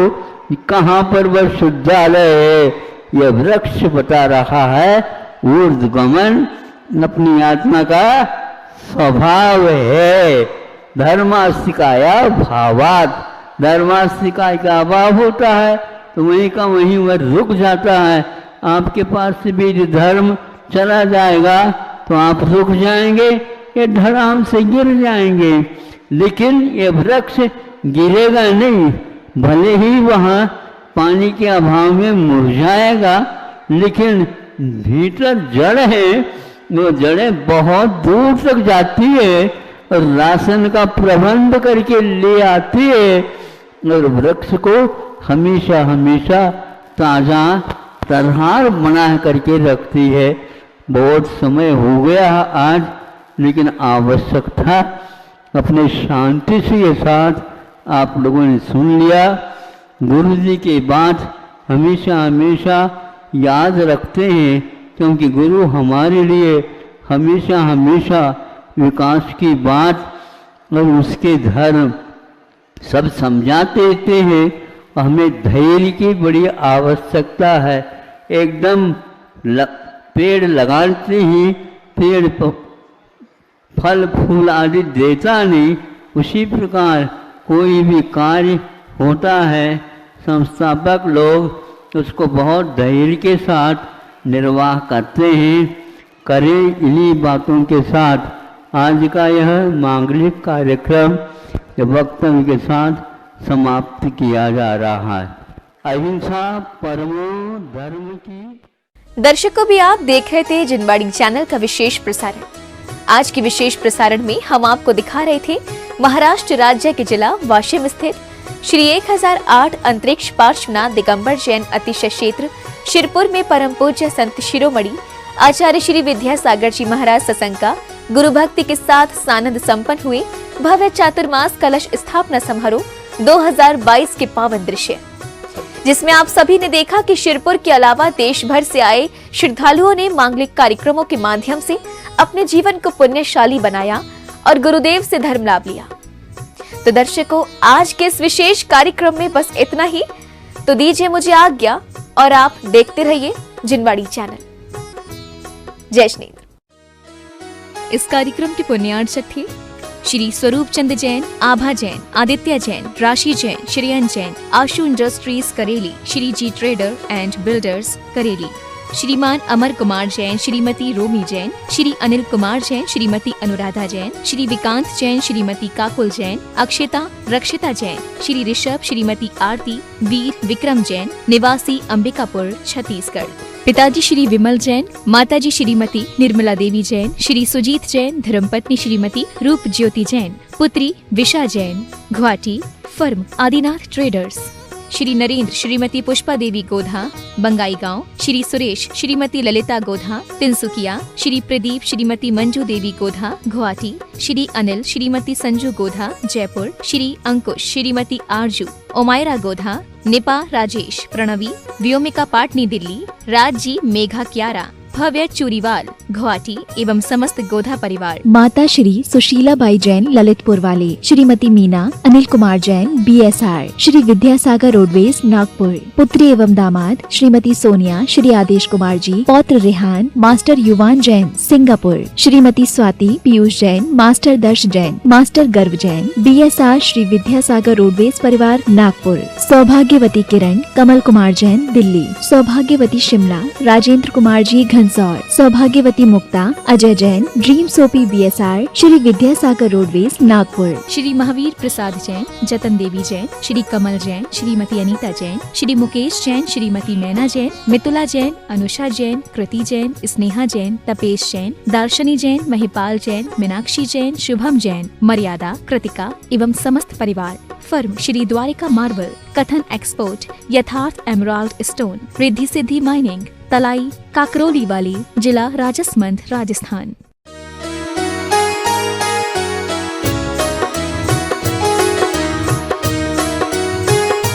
कहाँ पर वह शुद्धालय है। यह वृक्ष बता रहा है ऊर्ध्वगमन अपनी आत्मा का स्वभाव है। धर्मास्तिकाया भावात, धर्मास्तिकाय का अभाव होता है तो वहीं का वहीं वह रुक जाता है। आपके पास से भी धर्म चला जाएगा तो आप रुक जाएंगे, ये धड़ाम से गिर जाएंगे। लेकिन ये वृक्ष गिरेगा नहीं, भले ही वहाँ पानी के अभाव में मुरझाएगा, लेकिन भीतर जड़ है, वो जड़ें बहुत दूर तक जाती है और राशन का प्रबंध करके ले आती है और वृक्ष को हमेशा हमेशा ताज़ा तरहार बना करके रखती है। बहुत समय हो गया आज, लेकिन आवश्यक था अपने शांति से साथ आप लोगों ने सुन लिया। गुरु जी की बात हमेशा हमेशा याद रखते हैं, क्योंकि गुरु हमारे लिए हमेशा हमेशा विकास की बात और उसके धर्म सब समझाते रहते हैं। हमें धैर्य की बड़ी आवश्यकता है। एकदम पेड़ लगाते ही पेड़ फल फूल आदि देता नहीं, उसी प्रकार कोई भी कार्य होता है संस्थापक लोग उसको बहुत धैर्य के साथ निर्वाह करते हैं। करें इन्हीं बातों के साथ आज का यह मांगलिक कार्यक्रम वक्तव्य के साथ समाप्त किया जा रहा है। अहिंसा परमो धर्म की। दर्शकों भी आप देख रहे थे जिनवाड़ी चैनल का विशेष प्रसारण। आज के विशेष प्रसारण में हम आपको दिखा रहे थे महाराष्ट्र राज्य के जिला वाशिम स्थित श्री 1008 अंतरिक्ष पार्श्वनाथ दिगंबर जैन अतिशय क्षेत्र शिरपुर में परम पूज्य संत शिरोमणि आचार्य श्री विद्यासागर जी महाराज सत्संग का गुरु भक्ति के साथ सानंद संपन्न हुए भव्य चातुर्मास कलश स्थापना समारोह 2022 के पावन दृश्य, जिसमें आप सभी ने देखा कि शिरपुर के अलावा देश भर से आए श्रद्धालुओं ने मांगलिक कार्यक्रमों के माध्यम से अपने जीवन को पुण्यशाली बनाया और गुरुदेव से धर्म लाभ लिया। तो दर्शकों, आज के इस विशेष कार्यक्रम में बस इतना ही। तो दीजिए मुझे आज्ञा और आप देखते रहिए जिनवाड़ी चैनल। जय श्री। इस कार्यक्रम के पुण्यार्चक थे श्री स्वरूप चंद जैन, आभा Jain, Aditya Jain, Rashi Jain, Shreyan Jain, Ashu industries Kareli, Shri Ji trader and builders Kareli, Shriman Amar Kumar Jain, Shrimati रोमी जैन, श्री अनिल कुमार जैन, श्रीमती अनुराधा जैन, श्री विकांत जैन, श्रीमती काकुल जैन, अक्षिता रक्षिता जैन, श्री ऋषभ, श्रीमती आरती, वीर विक्रम जैन, निवासी अंबिकापुर छत्तीसगढ़, पिताजी श्री विमल जैन, माताजी श्रीमती निर्मला देवी जैन, श्री सुजीत जैन, धर्मपत्नी श्रीमती रूप ज्योति जैन, पुत्री विशा जैन, गुवाहाटी, फर्म आदिनाथ ट्रेडर्स, श्री नरेंद्र, श्रीमती पुष्पा देवी गोधा, बंगाई गांव, श्री सुरेश, श्रीमती ललिता गोधा, तिनसुकिया, श्री प्रदीप, श्रीमती मंजू देवी गोधा, गुवाहाटी, श्री अनिल, श्रीमती संजू गोधा, जयपुर, श्री अंकुश, श्रीमती आरजू, ओमायरा गोधा, निपा राजेश, प्रणवी, व्योमिका पाटनी दिल्ली, राज जी, मेघा क्यारा, भव्य चूरीवाल गुवाहाटी एवं समस्त गोधा परिवार। माता श्री सुशीला बाई जैन ललितपुर वाले, श्रीमती मीना अनिल कुमार जैन BSR, श्री विद्यासागर रोडवेज नागपुर। पुत्री एवं दामाद श्रीमती सोनिया श्री आदेश कुमार जी, पौत्र रेहान मास्टर युवान जैन सिंगापुर। श्रीमती स्वाति पीयूष जैन, मास्टर दर्श जैन, मास्टर गर्व जैन BSR, श्री विद्यासागर रोडवेज परिवार नागपुर। सौभाग्यवती किरण कमल कुमार जैन दिल्ली। सौभाग्यवती शिमला राजेंद्र कुमार जी घनसौर। सौभाग्यवती Mukta Ajay Jain dream soapy BSR, Shri Vidyasagar roadways Nagpur. Shri Mahavir Prasad Jain, Jatan Devi Jain, Shri Kamal Jain, Shrimati Anita Jain, Shri Mukesh Jain, Shrimati मैना जैन, मितुला जैन, अनुषा जैन, कृति जैन, स्नेहा जैन, तपेश जैन, दार्शनी जैन, महिपाल जैन, मीनाक्षी जैन, शुभम जैन, मर्यादा, कृतिका एवं समस्त परिवार। फर्म श्री द्वारिका मार्बल, कथन एक्सपोर्ट, यथार्थ emerald stone, Riddhi Siddhi mining, तलाई काकरोली वाली, जिला राजसमंद राजस्थान।